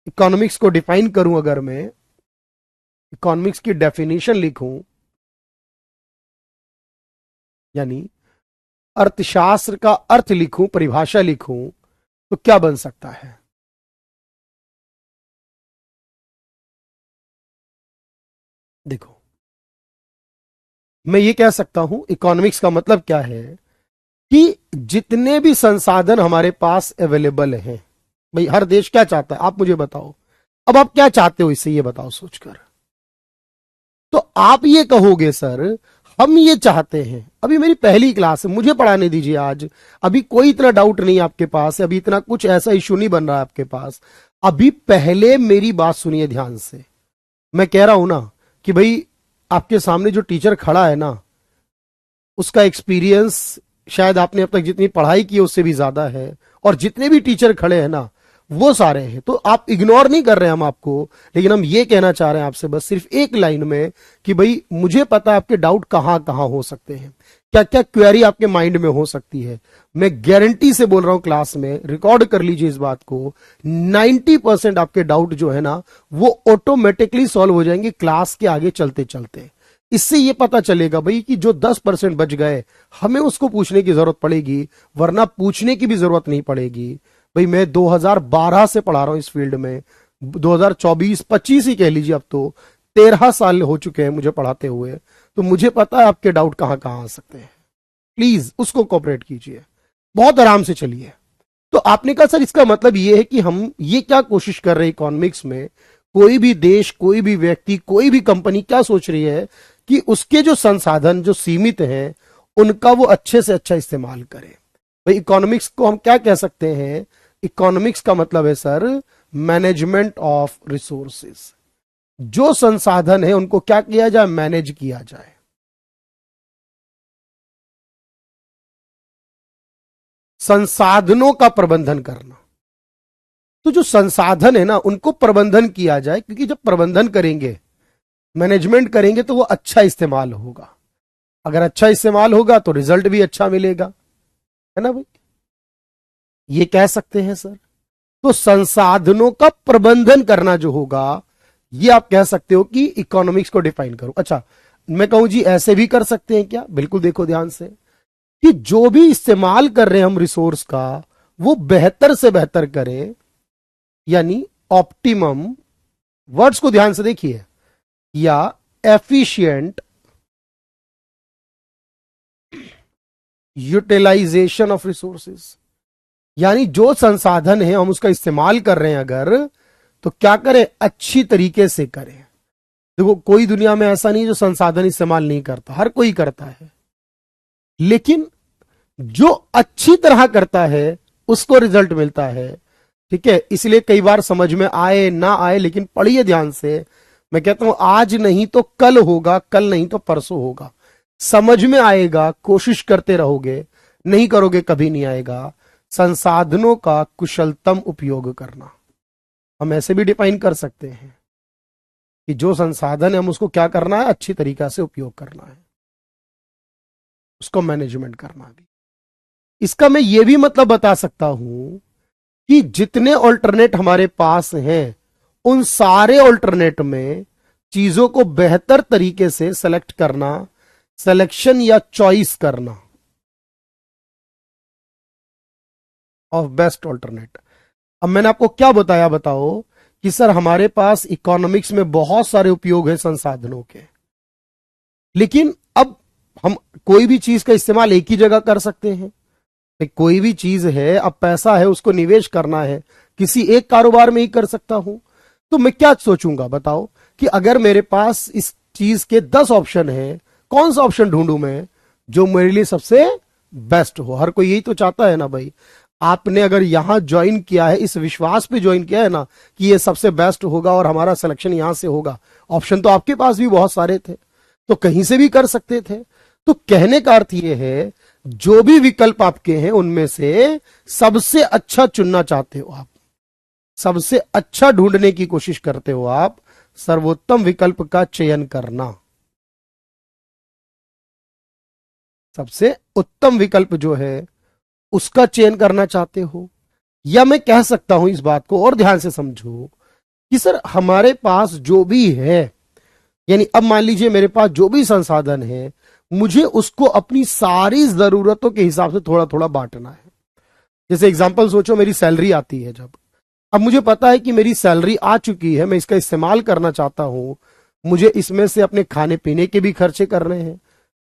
S1: इकोनॉमिक्स को डिफाइन करूं, अगर मैं इकोनॉमिक्स की डेफिनेशन लिखूं, यानी अर्थशास्त्र का अर्थ लिखूं, परिभाषा लिखूं, तो क्या बन सकता है? देखो मैं ये कह सकता हूं इकोनॉमिक्स का मतलब क्या है कि जितने भी संसाधन हमारे पास अवेलेबल हैं। भाई हर देश क्या चाहता है आप मुझे बताओ। अब आप क्या चाहते हो इससे ये बताओ सोचकर। तो आप ये कहोगे सर हम ये चाहते हैं। अभी मेरी पहली क्लास है, मुझे पढ़ाने दीजिए आज। अभी कोई इतना डाउट नहीं आपके पास, अभी इतना कुछ ऐसा इशू नहीं बन रहा है आपके पास। अभी पहले मेरी बात सुनिए ध्यान से। मैं कह रहा हूं ना कि भाई आपके सामने जो टीचर खड़ा है ना, उसका एक्सपीरियंस शायद आपने अब तक जितनी पढ़ाई की है उससे भी ज्यादा है। और जितने भी टीचर खड़े हैं ना, वो सारे हैं। तो आप इग्नोर नहीं कर रहे हैं हम आपको, लेकिन हम ये कहना चाह रहे हैं आपसे बस सिर्फ एक लाइन में कि भाई मुझे पता है आपके डाउट कहां कहां हो सकते हैं, क्या क्या क्वेरी आपके माइंड में हो सकती है। मैं गारंटी से बोल रहा हूं, क्लास में रिकॉर्ड कर लीजिए इस बात को, 90% आपके डाउट जो है ना वो ऑटोमेटिकली सॉल्व हो जाएंगे क्लास के आगे चलते चलते। इससे ये पता चलेगा भाई कि जो 10% बच गए हमें उसको पूछने की जरूरत पड़ेगी, वरना पूछने की भी जरूरत नहीं पड़ेगी। भाई मैं 2012 से पढ़ा रहा हूं इस फील्ड में, 2024-25 ही कह लीजिए, अब तो 13 साल हो चुके हैं मुझे पढ़ाते हुए, तो मुझे पता है आपके डाउट कहां कहां आ सकते हैं। प्लीज उसको कोऑपरेट कीजिए, बहुत आराम से चलिए। तो आपने कहा सर इसका मतलब ये है कि हम ये क्या कोशिश कर रहे हैं इकोनॉमिक्स में, कोई भी देश, कोई भी व्यक्ति, कोई भी कंपनी क्या सोच रही है कि उसके जो संसाधन जो सीमित हैं उनका वो अच्छे से अच्छा इस्तेमाल करे। भाई इकोनॉमिक्स को हम क्या कह सकते हैं, इकोनॉमिक्स का मतलब है सर मैनेजमेंट ऑफ रिसोर्सेज। जो संसाधन है उनको क्या किया जाए, मैनेज किया जाए। संसाधनों का प्रबंधन करना। तो जो संसाधन है ना उनको प्रबंधन किया जाए, क्योंकि जब प्रबंधन करेंगे, मैनेजमेंट करेंगे तो वो अच्छा इस्तेमाल होगा। अगर अच्छा इस्तेमाल होगा तो रिजल्ट भी अच्छा मिलेगा, है ना भाई, ये कह सकते हैं सर। तो संसाधनों का प्रबंधन करना जो होगा, ये आप कह सकते हो कि इकोनॉमिक्स को डिफाइन करो। अच्छा, मैं कहूं जी ऐसे भी कर सकते हैं क्या? बिल्कुल, देखो ध्यान से कि जो भी इस्तेमाल कर रहे हैं हम रिसोर्स का वो बेहतर से बेहतर करें, यानी ऑप्टिमम, वर्ड्स को ध्यान से देखिए, या एफिशिएंट यूटिलाइजेशन ऑफ रिसोर्सेज। यानी जो संसाधन है हम उसका इस्तेमाल कर रहे हैं अगर, तो क्या करें, अच्छी तरीके से करें। देखो कोई दुनिया में ऐसा नहीं जो संसाधन इस्तेमाल नहीं करता, हर कोई करता है, लेकिन जो अच्छी तरह करता है उसको रिजल्ट मिलता है। ठीक है, इसलिए कई बार समझ में आए ना आए, लेकिन पढ़िए ध्यान से। मैं कहता हूं आज नहीं तो कल होगा, कल नहीं तो परसों होगा। समझ में आएगा, कोशिश करते रहोगे, नहीं करोगे कभी नहीं आएगा। संसाधनों का कुशलतम उपयोग करना, हम ऐसे भी डिफाइन कर सकते हैं कि जो संसाधन है हम उसको क्या करना है, अच्छी तरीका से उपयोग करना है, उसको मैनेजमेंट करना भी। इसका मैं ये भी मतलब बता सकता हूं कि जितने ऑल्टरनेट हमारे पास हैं उन सारे ऑल्टरनेट में चीजों को बेहतर तरीके से सेलेक्ट करना, सिलेक्शन या चॉइस करना ऑफ बेस्ट ऑल्टरनेट। अब मैंने आपको क्या बताया, बताओ कि सर हमारे पास इकोनॉमिक्स में बहुत सारे उपयोग है संसाधनों के, लेकिन अब हम कोई भी चीज का इस्तेमाल एक ही जगह कर सकते हैं। कोई भी चीज है, अब पैसा है उसको निवेश करना है, किसी एक कारोबार में ही कर सकता हूं। तो मैं क्या सोचूंगा बताओ कि अगर मेरे पास इस चीज के 10 ऑप्शन है, कौन सा ऑप्शन ढूंढूं मैं जो मेरे लिए सबसे बेस्ट हो। हर कोई यही तो चाहता है ना भाई। आपने अगर यहां ज्वाइन किया है, इस विश्वास पे ज्वाइन किया है ना कि ये सबसे बेस्ट होगा और हमारा सिलेक्शन यहां से होगा, ऑप्शन तो आपके पास भी बहुत सारे थे, तो कहीं से भी कर सकते थे। तो कहने का अर्थ यह है जो भी विकल्प आपके हैं उनमें से सबसे अच्छा चुनना चाहते हो आप, सबसे अच्छा ढूंढने की कोशिश करते हो आप, सर्वोत्तम विकल्प का चयन करना, सबसे उत्तम विकल्प जो है उसका चयन करना चाहते हो। या मैं कह सकता हूं इस बात को और ध्यान से समझो कि सर हमारे पास जो भी है, यानी अब मान लीजिए मेरे पास जो भी संसाधन है, मुझे उसको अपनी सारी जरूरतों के हिसाब से थोड़ा थोड़ा बांटना है। जैसे एग्जांपल सोचो, मेरी सैलरी आती है जब, अब मुझे पता है कि मेरी सैलरी आ चुकी है, मैं इसका इस्तेमाल करना चाहता हूं, मुझे इसमें से अपने खाने पीने के भी खर्चे करने हैं,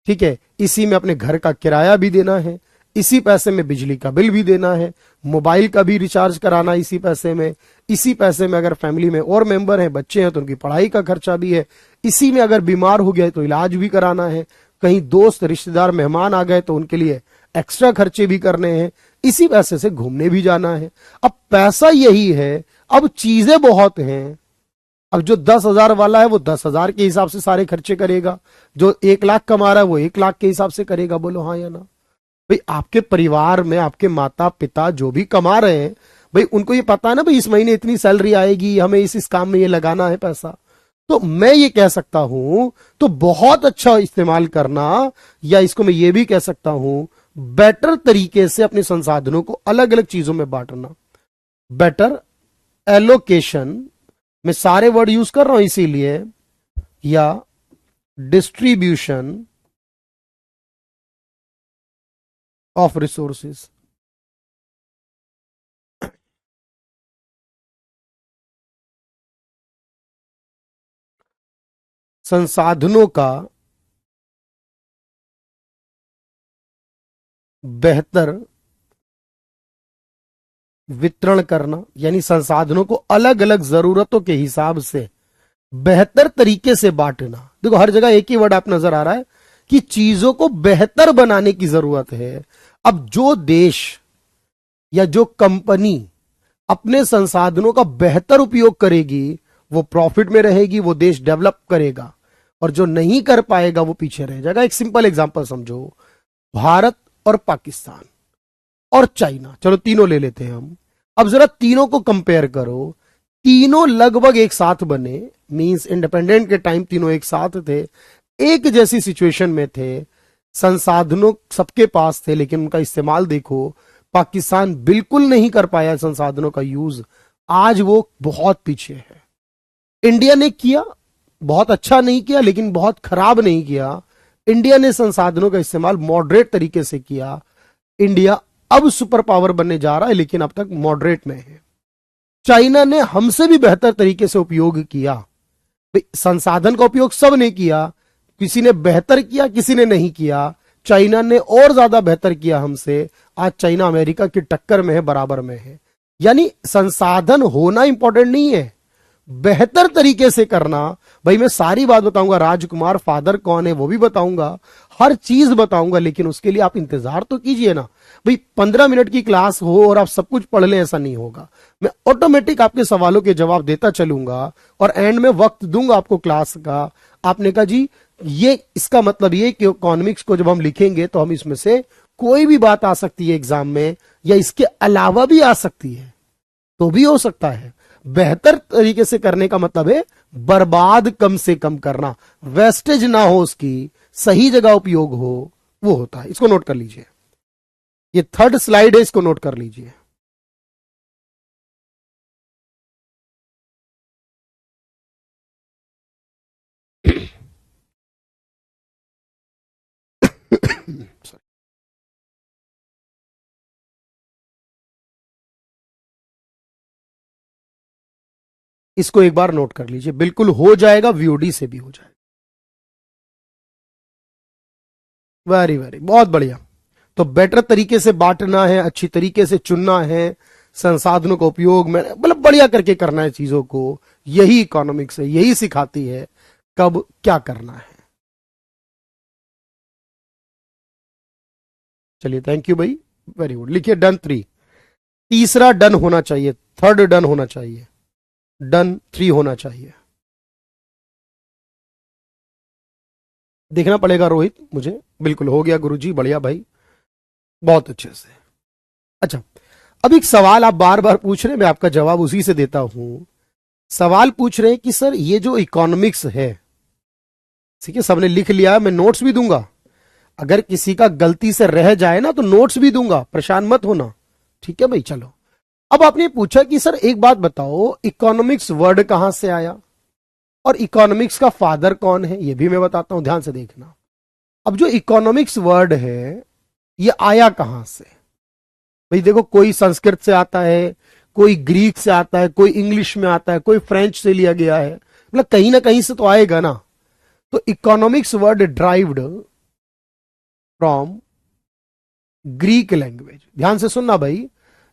S1: ठीक है, इसी में अपने घर का किराया भी देना है, इसी पैसे में बिजली का बिल भी देना है, मोबाइल का भी रिचार्ज कराना इसी पैसे में, इसी पैसे में अगर फैमिली में और मेंबर हैं, बच्चे हैं तो उनकी पढ़ाई का खर्चा भी है, इसी में अगर बीमार हो गए तो इलाज भी कराना है, कहीं दोस्त रिश्तेदार मेहमान आ गए तो उनके लिए एक्स्ट्रा खर्चे भी करने हैं, इसी पैसे से घूमने भी जाना है। अब पैसा यही है, अब चीजें बहुत हैं। अब जो 10,000 वाला है वो 10,000 के हिसाब से सारे खर्चे करेगा, जो 1,00,000 कमा रहा है वो 1,00,000 के हिसाब से करेगा। बोलो हाँ या ना भाई। आपके परिवार में आपके माता पिता जो भी कमा रहे हैं, भाई उनको ये पता है ना भाई इस महीने इतनी सैलरी आएगी, हमें इस काम में ये लगाना है पैसा। तो मैं ये कह सकता हूं तो बहुत अच्छा इस्तेमाल करना, या इसको मैं ये भी कह सकता हूं बेटर तरीके से अपने संसाधनों को अलग अलग चीजों में बांटना। बेटर एलोकेशन, मैं सारे वर्ड यूज कर रहा हूं इसीलिए, या डिस्ट्रीब्यूशन ऑफ रिसोर्सेस। संसाधनों का बेहतर वितरण करना, यानी संसाधनों को अलग अलग जरूरतों के हिसाब से बेहतर तरीके से बांटना। देखो हर जगह एक ही वर्ड आप नजर आ रहा है कि चीजों को बेहतर बनाने की जरूरत है। अब जो देश या जो कंपनी अपने संसाधनों का बेहतर उपयोग करेगी वो प्रॉफिट में रहेगी, वो देश डेवलप करेगा, और जो नहीं कर पाएगा वो पीछे रह जाएगा। एक सिंपल एग्जांपल समझो, भारत और पाकिस्तान और चाइना, चलो तीनों ले लेते हैं हम। अब जरा तीनों को कंपेयर करो, तीनों लगभग एक साथ बने, मींस इंडिपेंडेंट के टाइम तीनों एक साथ थे, एक जैसी सिचुएशन में थे, संसाधनों सबके पास थे, लेकिन उनका इस्तेमाल देखो, पाकिस्तान बिल्कुल नहीं कर पाया संसाधनों का यूज, आज वो बहुत पीछे है। इंडिया ने किया, बहुत अच्छा नहीं किया लेकिन बहुत खराब नहीं किया। इंडिया ने संसाधनों का इस्तेमाल मॉडरेट तरीके से किया। इंडिया अब सुपर पावर बनने जा रहा है लेकिन अब तक मॉडरेट में है। चाइना ने हमसे भी बेहतर तरीके से उपयोग किया। संसाधन का उपयोग सब ने किया, किसी ने बेहतर किया किसी ने नहीं किया। चाइना ने और ज्यादा बेहतर किया हमसे, आज चाइना अमेरिका की टक्कर में है, बराबर में है। यानी संसाधन होना इंपॉर्टेंट नहीं है, बेहतर तरीके से करना। भाई मैं सारी बात बताऊंगा, राजकुमार फादर कौन है वो भी बताऊंगा, हर चीज बताऊंगा, लेकिन उसके लिए आप इंतजार तो कीजिए ना। भाई 15 मिनट की क्लास हो और आप सब कुछ पढ़ लें, ऐसा नहीं होगा। मैं ऑटोमेटिक आपके सवालों के जवाब देता चलूंगा और एंड में वक्त दूंगा आपको क्लास का। आपने कहा जी ये इसका मतलब ये कि इकोनॉमिक्स को जब हम लिखेंगे तो हम इसमें से कोई भी बात आ सकती है एग्जाम में, या इसके अलावा भी आ सकती है, तो भी हो सकता है। बेहतर तरीके से करने का मतलब है बर्बाद कम से कम करना, वेस्टेज ना हो, उसकी सही जगह उपयोग हो, वो होता है। इसको नोट कर लीजिए, ये थर्ड स्लाइड है, इसको नोट कर लीजिए। इसको एक बार नोट कर लीजिए, बिल्कुल हो जाएगा, वीओडी से भी हो जाएगा। वेरी वेरी, बहुत बढ़िया। तो बेटर तरीके से बांटना है, अच्छी तरीके से चुनना है, संसाधनों का उपयोग में मतलब बढ़िया करके करना है चीजों को। यही इकोनॉमिक्स है, यही सिखाती है कब क्या करना है। चलिए थैंक यू भाई, वेरी गुड। लिखिए डन 3, तीसरा डन होना चाहिए, थर्ड डन होना चाहिए, डन 3 होना चाहिए। देखना पड़ेगा रोहित मुझे। बिल्कुल हो गया गुरुजी, बढ़िया भाई, बहुत अच्छे से। अच्छा, अब एक सवाल आप बार बार पूछ रहे हैं, मैं आपका जवाब उसी से देता हूं। सवाल पूछ रहे हैं कि सर ये जो इकोनॉमिक्स है, ठीक है, सबने लिख लिया, मैं नोट्स भी दूंगा, अगर किसी का गलती से रह जाए ना तो नोट्स भी दूंगा, परेशान मत होना, ठीक है भाई। चलो, अब आपने पूछा कि सर एक बात बताओ, इकोनॉमिक्स वर्ड कहां से आया और इकोनॉमिक्स का फादर कौन है, ये भी मैं बताता हूं, ध्यान से देखना। अब जो इकोनॉमिक्स वर्ड है ये आया कहां से? भाई देखो, कोई संस्कृत से आता है, कोई ग्रीक से आता है, कोई इंग्लिश में आता है, कोई फ्रेंच से लिया गया है, मतलब कहीं ना कहीं से तो आएगा ना। तो economics word derived from Greek language. ध्यान से सुनना भाई,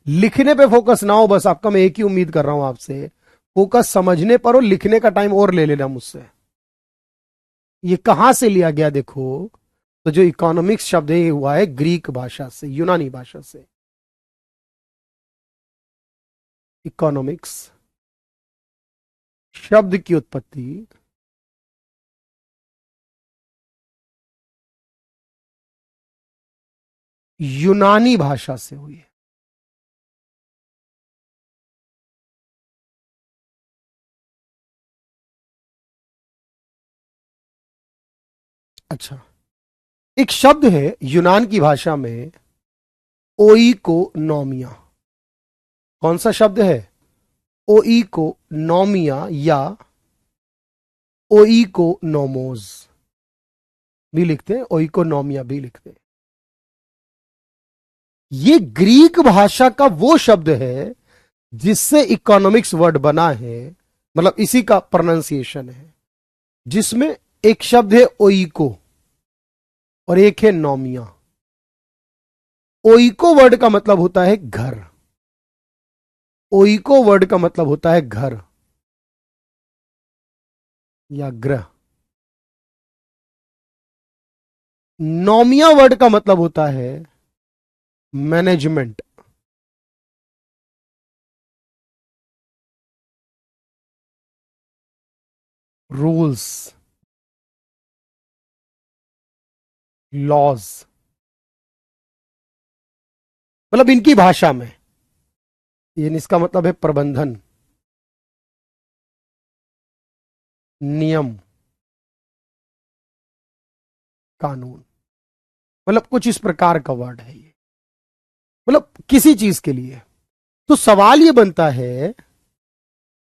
S1: लिखने पे फोकस ना हो, बस आपका मैं एक ही उम्मीद कर रहा हूं आपसे, फोकस समझने पर हो, लिखने का टाइम और ले लेना मुझसे। ये कहां से लिया गया देखो, तो जो इकोनॉमिक्स शब्द है ये हुआ है ग्रीक भाषा से, यूनानी भाषा से। इकोनॉमिक्स शब्द की उत्पत्ति यूनानी भाषा से हुई है। अच्छा, एक शब्द है यूनान की भाषा में, ओइकोनोमिया। कौन सा शब्द है? ओइकोनोमिया या ओइकोनोमोस भी लिखते हैं, ओइकोनोमिया भी लिखते हैं। ये ग्रीक भाषा का वो शब्द है जिससे इकोनॉमिक्स वर्ड बना है, मतलब इसी का प्रोनाउंसिएशन है, जिसमें एक शब्द है ओइको और एक है नोमिया। ओइको वर्ड का मतलब होता है घर। ओइको वर्ड का मतलब होता है घर या ग्रह। नोमिया वर्ड का मतलब होता है मैनेजमेंट। रूल्स, लॉज, मतलब इनकी भाषा में ये इसका मतलब है प्रबंधन, नियम, कानून, मतलब कुछ इस प्रकार का वर्ड है ये, मतलब किसी चीज के लिए। तो सवाल ये बनता है,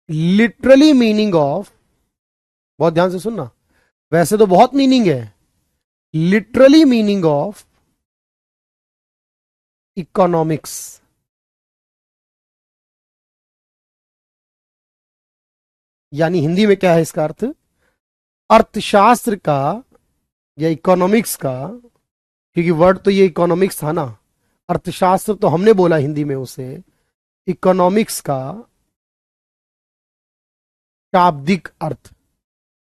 S1: लिटरली मीनिंग ऑफ, बहुत ध्यान से सुनना, वैसे तो बहुत मीनिंग है, लिटरली मीनिंग ऑफ इकोनॉमिक्स, यानी हिंदी में क्या है इसका अर्थ? अर्थशास्त्र का या इकोनॉमिक्स का, क्योंकि वर्ड तो ये इकोनॉमिक्स था ना, अर्थशास्त्र तो हमने बोला हिंदी में उसे, इकोनॉमिक्स का शाब्दिक अर्थ,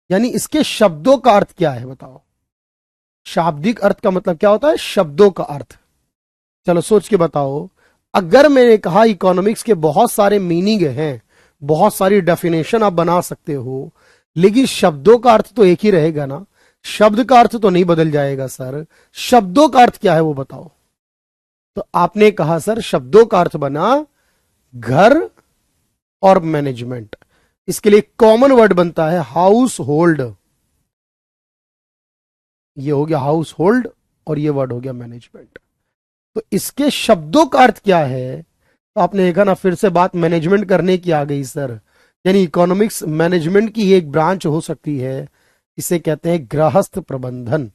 S1: यानी इसके शब्दों का अर्थ क्या है बताओ। शाब्दिक अर्थ का मतलब क्या होता है? शब्दों का अर्थ। चलो सोच के बताओ, अगर मैंने कहा इकोनॉमिक्स के बहुत सारे मीनिंग हैं, बहुत सारी डेफिनेशन आप बना सकते हो, लेकिन शब्दों का अर्थ तो एक ही रहेगा ना, शब्द का अर्थ तो नहीं बदल जाएगा सर। शब्दों का अर्थ क्या है वो बताओ। तो आपने कहा सर शब्दों का अर्थ बना घर और मैनेजमेंट। इसके लिए कॉमन वर्ड बनता है हाउस होल्ड। ये हो गया हाउस होल्ड और ये वर्ड हो गया मैनेजमेंट। तो इसके शब्दों का अर्थ क्या है? तो आपने देखा ना, फिर से बात मैनेजमेंट करने की आ गई सर। यानी इकोनॉमिक्स मैनेजमेंट की एक ब्रांच हो सकती है, इसे कहते हैं गृहस्थ प्रबंधन।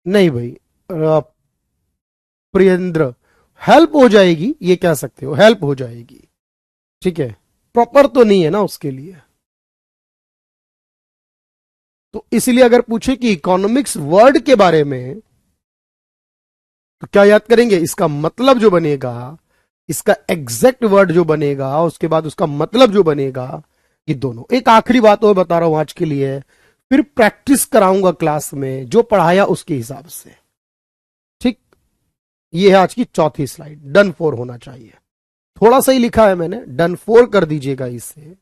S1: नहीं भाई, प्रियेंद्र, हेल्प हो जाएगी, ये कह सकते हो, हेल्प हो जाएगी, ठीक है, प्रॉपर तो नहीं है ना उसके लिए। तो इसलिए अगर पूछे कि इकोनॉमिक्स वर्ड के बारे में, तो क्या याद करेंगे? इसका मतलब जो बनेगा, इसका एग्जैक्ट वर्ड जो बनेगा, उसके बाद उसका मतलब जो बनेगा, ये दोनों। एक आखिरी बात और बता रहा हूं आज के लिए, फिर प्रैक्टिस कराऊंगा क्लास में जो पढ़ाया उसके हिसाब से, ठीक। ये है आज की चौथी स्लाइड, डन फोर होना चाहिए। थोड़ा सा ही लिखा है मैंने, डन फोर कर दीजिएगा इससे।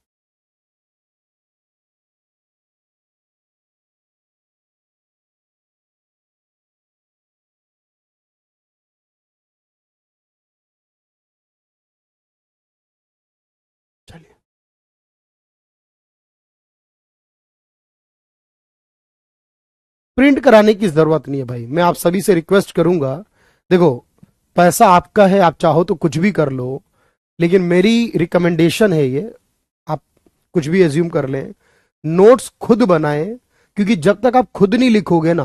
S1: चलिए, प्रिंट कराने की जरूरत नहीं है भाई, मैं आप सभी से रिक्वेस्ट करूंगा। देखो, पैसा आपका है, आप चाहो तो कुछ भी कर लो, लेकिन मेरी रिकमेंडेशन है ये, आप कुछ भी एज्यूम कर लें, नोट्स खुद बनाएं। क्योंकि जब तक आप खुद नहीं लिखोगे ना,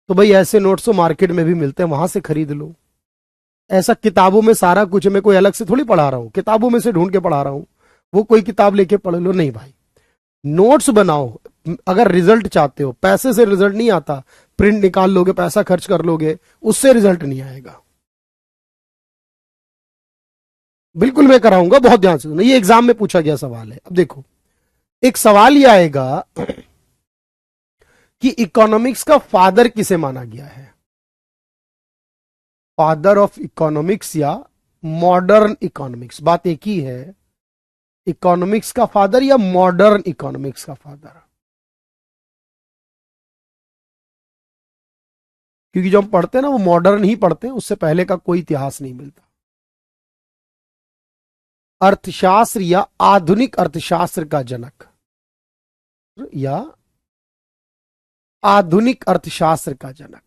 S1: तो भाई ऐसे नोट्स तो मार्केट में भी मिलते हैं, वहां से खरीद लो। ऐसा किताबों में सारा कुछ, मैं कोई अलग से थोड़ी पढ़ा रहा हूं, किताबों में से ढूंढ के पढ़ा रहा हूं, वो कोई किताब लेके पढ़ लो, नहीं भाई। नोट्स बनाओ। अगर रिजल्ट चाहते हो, पैसे से रिजल्ट नहीं आता, प्रिंट निकाल लोगे, पैसा खर्च कर लोगे, उससे रिजल्ट नहीं आएगा। बिल्कुल मैं कराऊंगा, बहुत ध्यान से सुनो, ये एग्जाम में पूछा गया सवाल है। अब देखो, एक सवाल ये आएगा कि इकोनॉमिक्स का फादर किसे माना गया है? फादर ऑफ इकोनॉमिक्स या मॉडर्न इकोनॉमिक्स, बात एक ही है। इकोनॉमिक्स का फादर या मॉडर्न इकोनॉमिक्स का फादर? क्योंकि जो हम पढ़ते हैं ना, वो मॉडर्न ही पढ़ते हैं, उससे पहले का कोई इतिहास नहीं मिलता। अर्थशास्त्र या आधुनिक अर्थशास्त्र का जनक, या आधुनिक अर्थशास्त्र का जनक।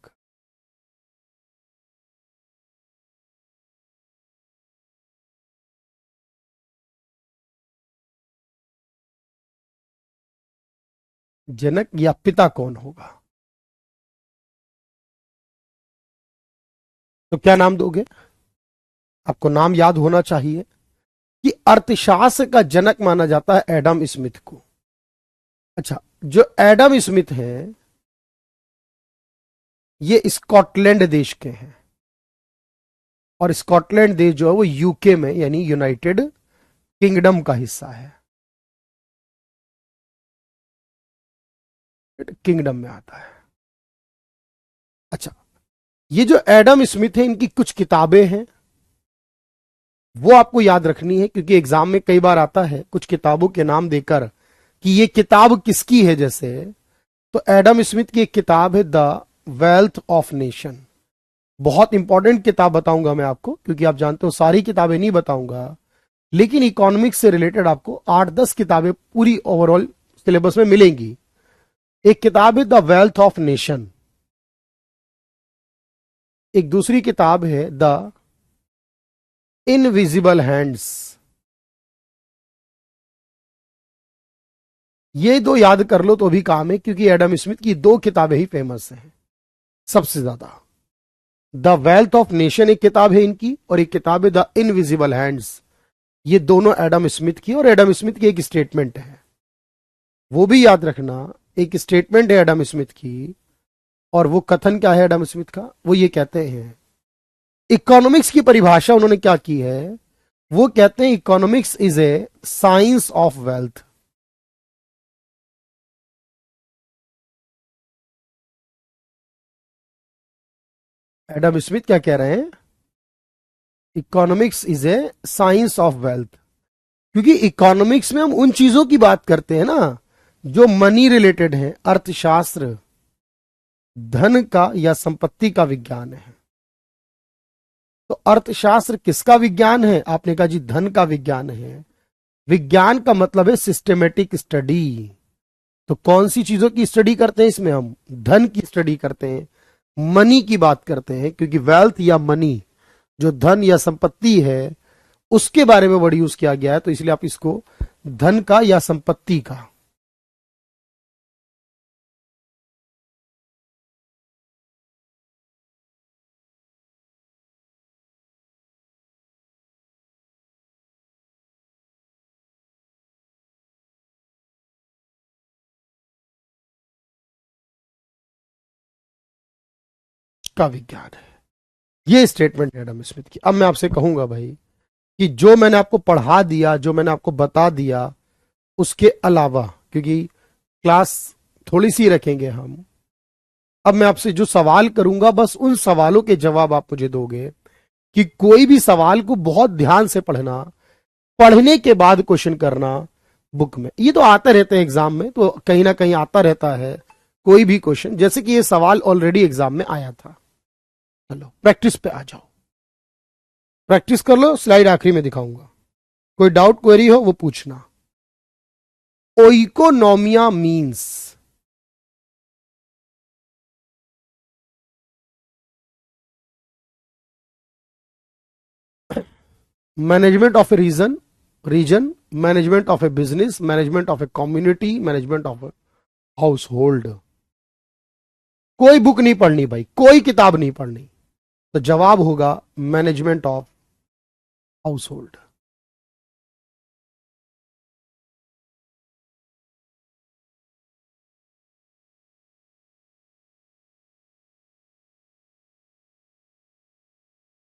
S1: जनक या पिता कौन होगा? तो क्या नाम दोगे? आपको नाम याद होना चाहिए कि अर्थशास्त्र का जनक माना जाता है एडम स्मिथ को। अच्छा, जो एडम स्मिथ हैं ये स्कॉटलैंड देश के हैं, और स्कॉटलैंड देश जो है वो यूके में यानी यूनाइटेड किंगडम का हिस्सा है, किंगडम में आता है। अच्छा, ये जो एडम स्मिथ है इनकी कुछ किताबें हैं, वो आपको याद रखनी है, क्योंकि एग्जाम में कई बार आता है कुछ किताबों के नाम देकर कि ये किताब किसकी है। जैसे तो एडम स्मिथ की एक किताब है द वेल्थ ऑफ नेशन, बहुत इंपॉर्टेंट किताब बताऊंगा मैं आपको, क्योंकि आप जानते हो सारी किताबें नहीं बताऊंगा, लेकिन इकोनॉमिक्स से रिलेटेड आपको 8-10 किताबें पूरी ओवरऑल सिलेबस में मिलेंगी। एक किताब है द वेल्थ ऑफ नेशन, एक दूसरी किताब है द इनविजिबल हैंड्स। ये दो याद कर लो तो भी काम है, क्योंकि एडम स्मिथ की दो किताबें ही फेमस हैं सबसे ज्यादा। द वेल्थ ऑफ नेशन एक किताब है इनकी, और एक किताब है द इनविजिबल हैंड्स। ये दोनों एडम स्मिथ की, और एडम स्मिथ की एक स्टेटमेंट है, वो भी याद रखना। एक स्टेटमेंट है एडम स्मिथ की, और वो कथन क्या है एडम स्मिथ का? वो ये कहते हैं, इकोनॉमिक्स की परिभाषा उन्होंने क्या की है, वो कहते हैं economics is a science of wealth. Adam Smith क्या कह रहे हैं? Economics is a science of wealth, क्योंकि इकोनॉमिक्स में हम उन चीजों की बात करते हैं ना जो मनी रिलेटेड है। अर्थशास्त्र धन का या संपत्ति का विज्ञान है। तो अर्थशास्त्र किसका विज्ञान है? आपने कहा जी धन का विज्ञान है। विज्ञान का मतलब है सिस्टेमेटिक स्टडी। तो कौन सी चीजों की स्टडी करते हैं इसमें? हम धन की स्टडी करते हैं, मनी की बात करते हैं, क्योंकि वेल्थ या मनी जो धन या संपत्ति है उसके बारे में वर्ड यूज किया गया है, तो इसलिए आप इसको धन का या संपत्ति का। का विज्ञान है, ये स्टेटमेंट है एडम स्मिथ की। अब मैं आपसे कहूंगा भाई कि जो मैंने आपको पढ़ा दिया, जो मैंने आपको बता दिया, उसके अलावा, क्योंकि क्लास थोड़ी सी रखेंगे हम, अब मैं आपसे जो सवाल करूंगा बस उन सवालों के जवाब आप मुझे दोगे, कि कोई भी सवाल को बहुत ध्यान से पढ़ना, पढ़ने के बाद क्वेश्चन करना। बुक में ये तो आता रहता है, एग्जाम में तो कहीं ना कहीं आता रहता है कोई भी क्वेश्चन, जैसे कि ये सवाल ऑलरेडी एग्जाम में आया था। चलो प्रैक्टिस पे आ जाओ, प्रैक्टिस कर लो, स्लाइड आखिरी में दिखाऊंगा। कोई डाउट क्वेरी हो वो पूछना। Oikonomia means management of a region, management of a business, management of a community, management of a household. कोई बुक नहीं पढ़नी भाई, कोई किताब नहीं पढ़नी। तो जवाब होगा management of house hold.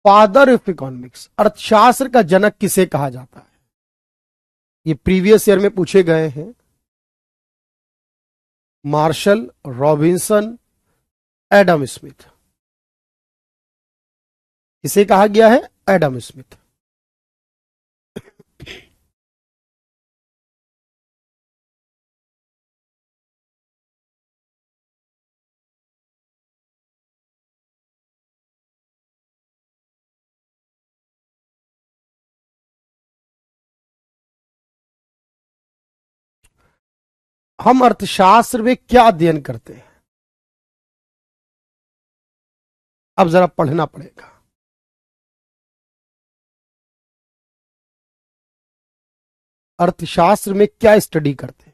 S1: Father of economics, अर्थशास्त्र का जनक किसे कहा जाता है? ये प्रीवियस ईयर में पूछे गए हैं। Marshall, Robinson, Adam Smith. किसे कहा गया है? Adam Smith. हम अर्थशास्त्र में क्या अध्ययन करते हैं? अब जरा पढ़ना पड़ेगा। अर्थशास्त्र में क्या स्टडी करते हैं?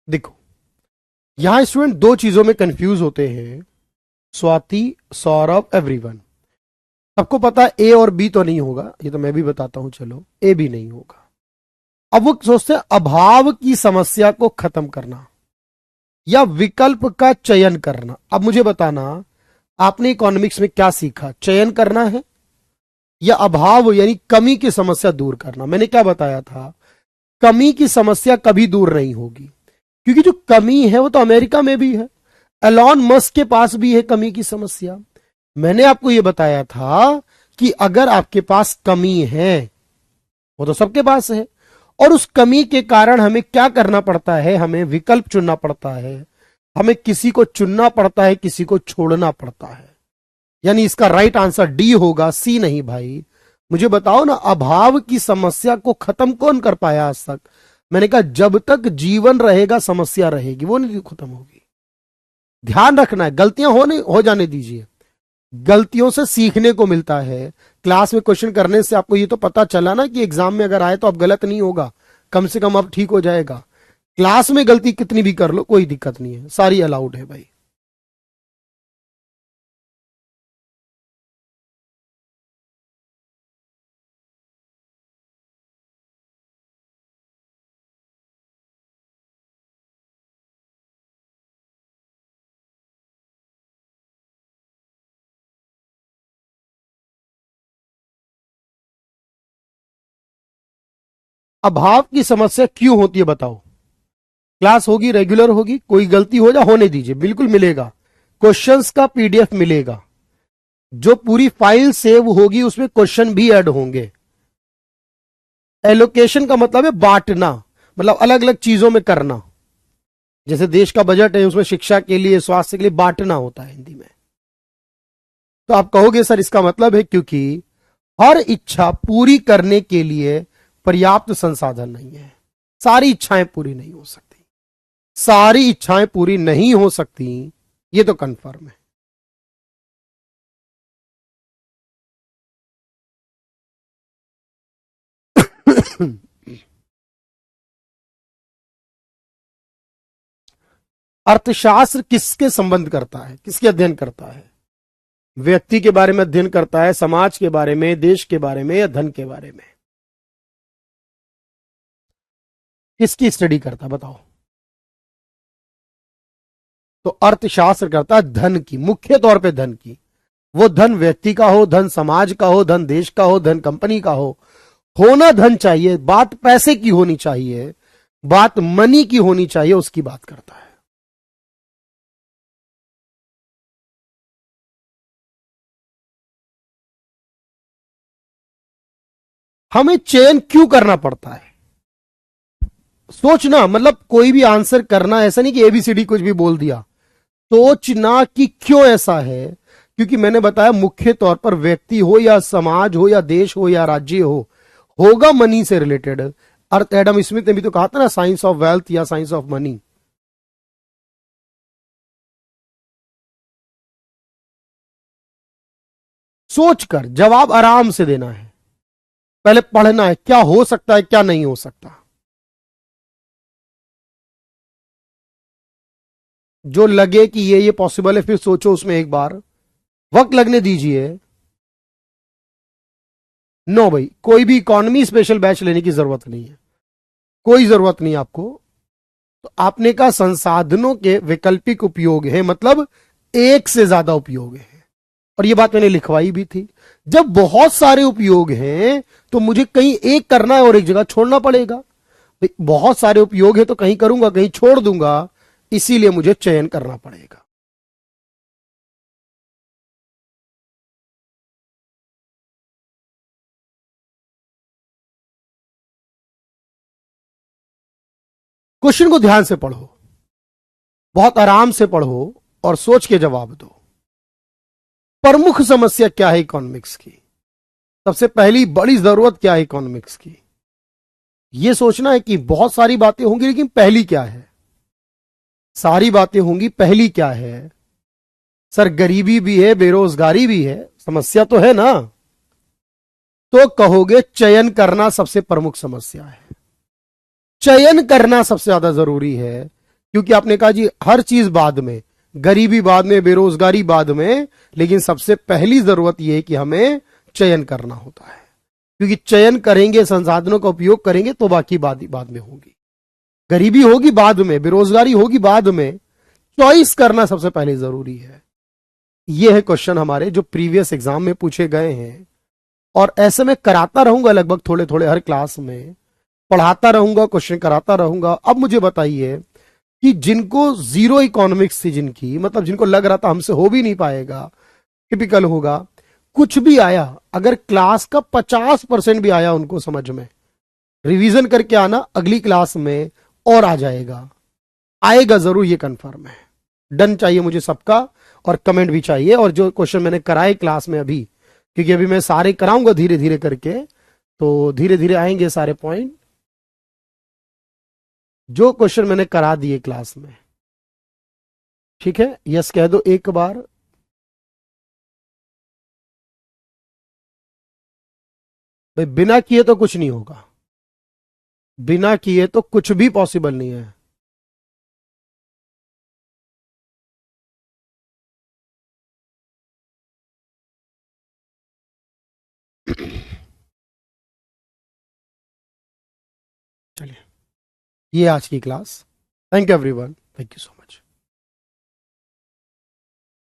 S1: देखो, यहां स्टूडेंट दो चीजों में कंफ्यूज होते हैं। स्वाति, सौरभ, एवरीवन, सबको पता है ए और बी तो नहीं होगा, ये तो मैं भी बताता हूं, चलो ए भी नहीं होगा। अब वो सोचते हैं अभाव की समस्या को खत्म करना या विकल्प का चयन करना। अब मुझे बताना, आपने इकोनॉमिक्स में क्या सीखा? चयन करना है या अभाव यानी कमी की समस्या दूर करना? मैंने क्या बताया था? कमी की समस्या कभी दूर नहीं होगी, क्योंकि जो कमी है वो तो अमेरिका में भी है, एलॉन मस्क के पास भी है कमी की समस्या। मैंने आपको यह बताया था कि अगर आपके पास कमी है, वो तो सबके पास है, और उस कमी के कारण हमें क्या करना पड़ता है? हमें विकल्प चुनना पड़ता है, हमें किसी को चुनना पड़ता है, किसी को छोड़ना पड़ता है। यानी इसका राइट आंसर डी होगा, सी नहीं भाई। मुझे बताओ ना, अभाव की समस्या को खत्म कौन कर पाया आज तक? मैंने कहा जब तक जीवन रहेगा समस्या रहेगी, वो नहीं खत्म होगी। ध्यान रखना है, गलतियां हो जाने दीजिए, गलतियों से सीखने को मिलता है। क्लास में क्वेश्चन करने से आपको ये तो पता चला ना कि एग्जाम में अगर आए तो अब गलत नहीं होगा, कम से कम अब ठीक हो जाएगा। क्लास में गलती कितनी भी कर लो कोई दिक्कत नहीं है, सारी अलाउड है भाई। अभाव की समस्या क्यों होती है बताओ? क्लास होगी, रेगुलर होगी, कोई गलती हो जा होने दीजिए, बिल्कुल मिलेगा। क्वेश्चंस का पीडीएफ मिलेगा, जो पूरी फाइल सेव होगी उसमें क्वेश्चन भी ऐड होंगे। एलोकेशन का मतलब है बांटना, मतलब अलग अलग चीजों में करना। जैसे देश का बजट है, उसमें शिक्षा के लिए, स्वास्थ्य के लिए बांटना होता है हिंदी में। तो आप कहोगे सर इसका मतलब है क्योंकि हर इच्छा पूरी करने के लिए पर्याप्त संसाधन नहीं है। सारी इच्छाएं पूरी नहीं हो सकती, सारी इच्छाएं पूरी नहीं हो सकती, ये तो कंफर्म है। अर्थशास्त्र किसके संबंध करता है, किसके अध्ययन करता है? व्यक्ति के बारे में अध्ययन करता है, समाज के बारे में, देश के बारे में, या धन के बारे में? किसकी स्टडी करता है बताओ? तो अर्थशास्त्र करता है धन की, मुख्य तौर पे धन की। वो धन व्यक्ति का हो, धन समाज का हो, धन देश का हो, धन कंपनी का हो, होना धन चाहिए। बात पैसे की होनी चाहिए, बात मनी की होनी चाहिए, उसकी बात करता है। हमें चयन क्यों करना पड़ता है? सोचना, मतलब कोई भी आंसर करना, ऐसा नहीं कि एबीसीडी कुछ भी बोल दिया। सोचना कि क्यों ऐसा है, क्योंकि मैंने बताया मुख्य तौर पर व्यक्ति हो या समाज हो या देश हो या राज्य हो, होगा मनी से रिलेटेड। अर्थ एडम स्मिथ ने भी तो कहा था ना, साइंस ऑफ वेल्थ या साइंस ऑफ मनी। सोचकर जवाब आराम से देना है, पहले पढ़ना है क्या हो सकता है क्या नहीं हो सकता। जो लगे कि ये पॉसिबल है फिर सोचो उसमें एक बार, वक्त लगने दीजिए। नो भाई, कोई भी इकोनॉमी स्पेशल बैच लेने की जरूरत नहीं है, कोई जरूरत नहीं आपको। तो आपने कहा संसाधनों के वैकल्पिक उपयोग है, मतलब एक से ज्यादा उपयोग है, और ये बात मैंने लिखवाई भी थी। जब बहुत सारे उपयोग हैं तो मुझे कहीं एक करना है और एक जगह छोड़ना पड़ेगा। बहुत सारे उपयोग है तो कहीं करूंगा कहीं छोड़ दूंगा, इसीलिए मुझे चयन करना पड़ेगा। क्वेश्चन को ध्यान से पढ़ो, बहुत आराम से पढ़ो और सोच के जवाब दो। प्रमुख समस्या क्या है इकोनॉमिक्स की? सबसे पहली बड़ी जरूरत क्या है इकोनॉमिक्स की? यह सोचना है कि बहुत सारी बातें होंगी, लेकिन पहली क्या है? सारी बातें होंगी, पहली क्या है? सर गरीबी भी है, बेरोजगारी भी है, समस्या तो है ना। तो कहोगे चयन करना सबसे प्रमुख समस्या है। चयन करना सबसे ज्यादा जरूरी है, क्योंकि आपने कहा जी हर चीज बाद में, गरीबी बाद में, बेरोजगारी बाद में, लेकिन सबसे पहली जरूरत यह है कि हमें चयन करना होता है। क्योंकि चयन करेंगे, संसाधनों का उपयोग करेंगे तो बाकी बाद में होगी। गरीबी होगी बाद में, बेरोजगारी होगी बाद में, चॉइस करना सबसे पहले जरूरी है। यह है क्वेश्चन हमारे जो प्रीवियस एग्जाम में पूछे गए हैं, और ऐसे में कराता रहूंगा लगभग थोड़े थोड़े हर क्लास में, पढ़ाता रहूंगा, क्वेश्चन कराता रहूंगा। अब मुझे बताइए कि जिनको जीरो इकोनॉमिक्स थी, जिनकी मतलब जिनको लग रहा था हमसे हो भी नहीं पाएगा, टिपिकल होगा, कुछ भी आया, अगर क्लास का 50% भी आया उनको समझ में, रिवीजन करके आना, अगली क्लास में और आ जाएगा, आएगा जरूर, ये कंफर्म है। डन चाहिए मुझे सबका, और कमेंट भी चाहिए। और जो क्वेश्चन मैंने कराए क्लास में अभी, क्योंकि अभी मैं सारे कराऊंगा धीरे धीरे करके, तो धीरे धीरे आएंगे सारे पॉइंट। जो क्वेश्चन मैंने करा दिए क्लास में, ठीक है, यस कह दो एक बार। भाई बिना किए तो कुछ नहीं होगा, बिना किए तो कुछ भी पॉसिबल नहीं है। चलिए, ये आज की class. Thank you everyone, thank you so much.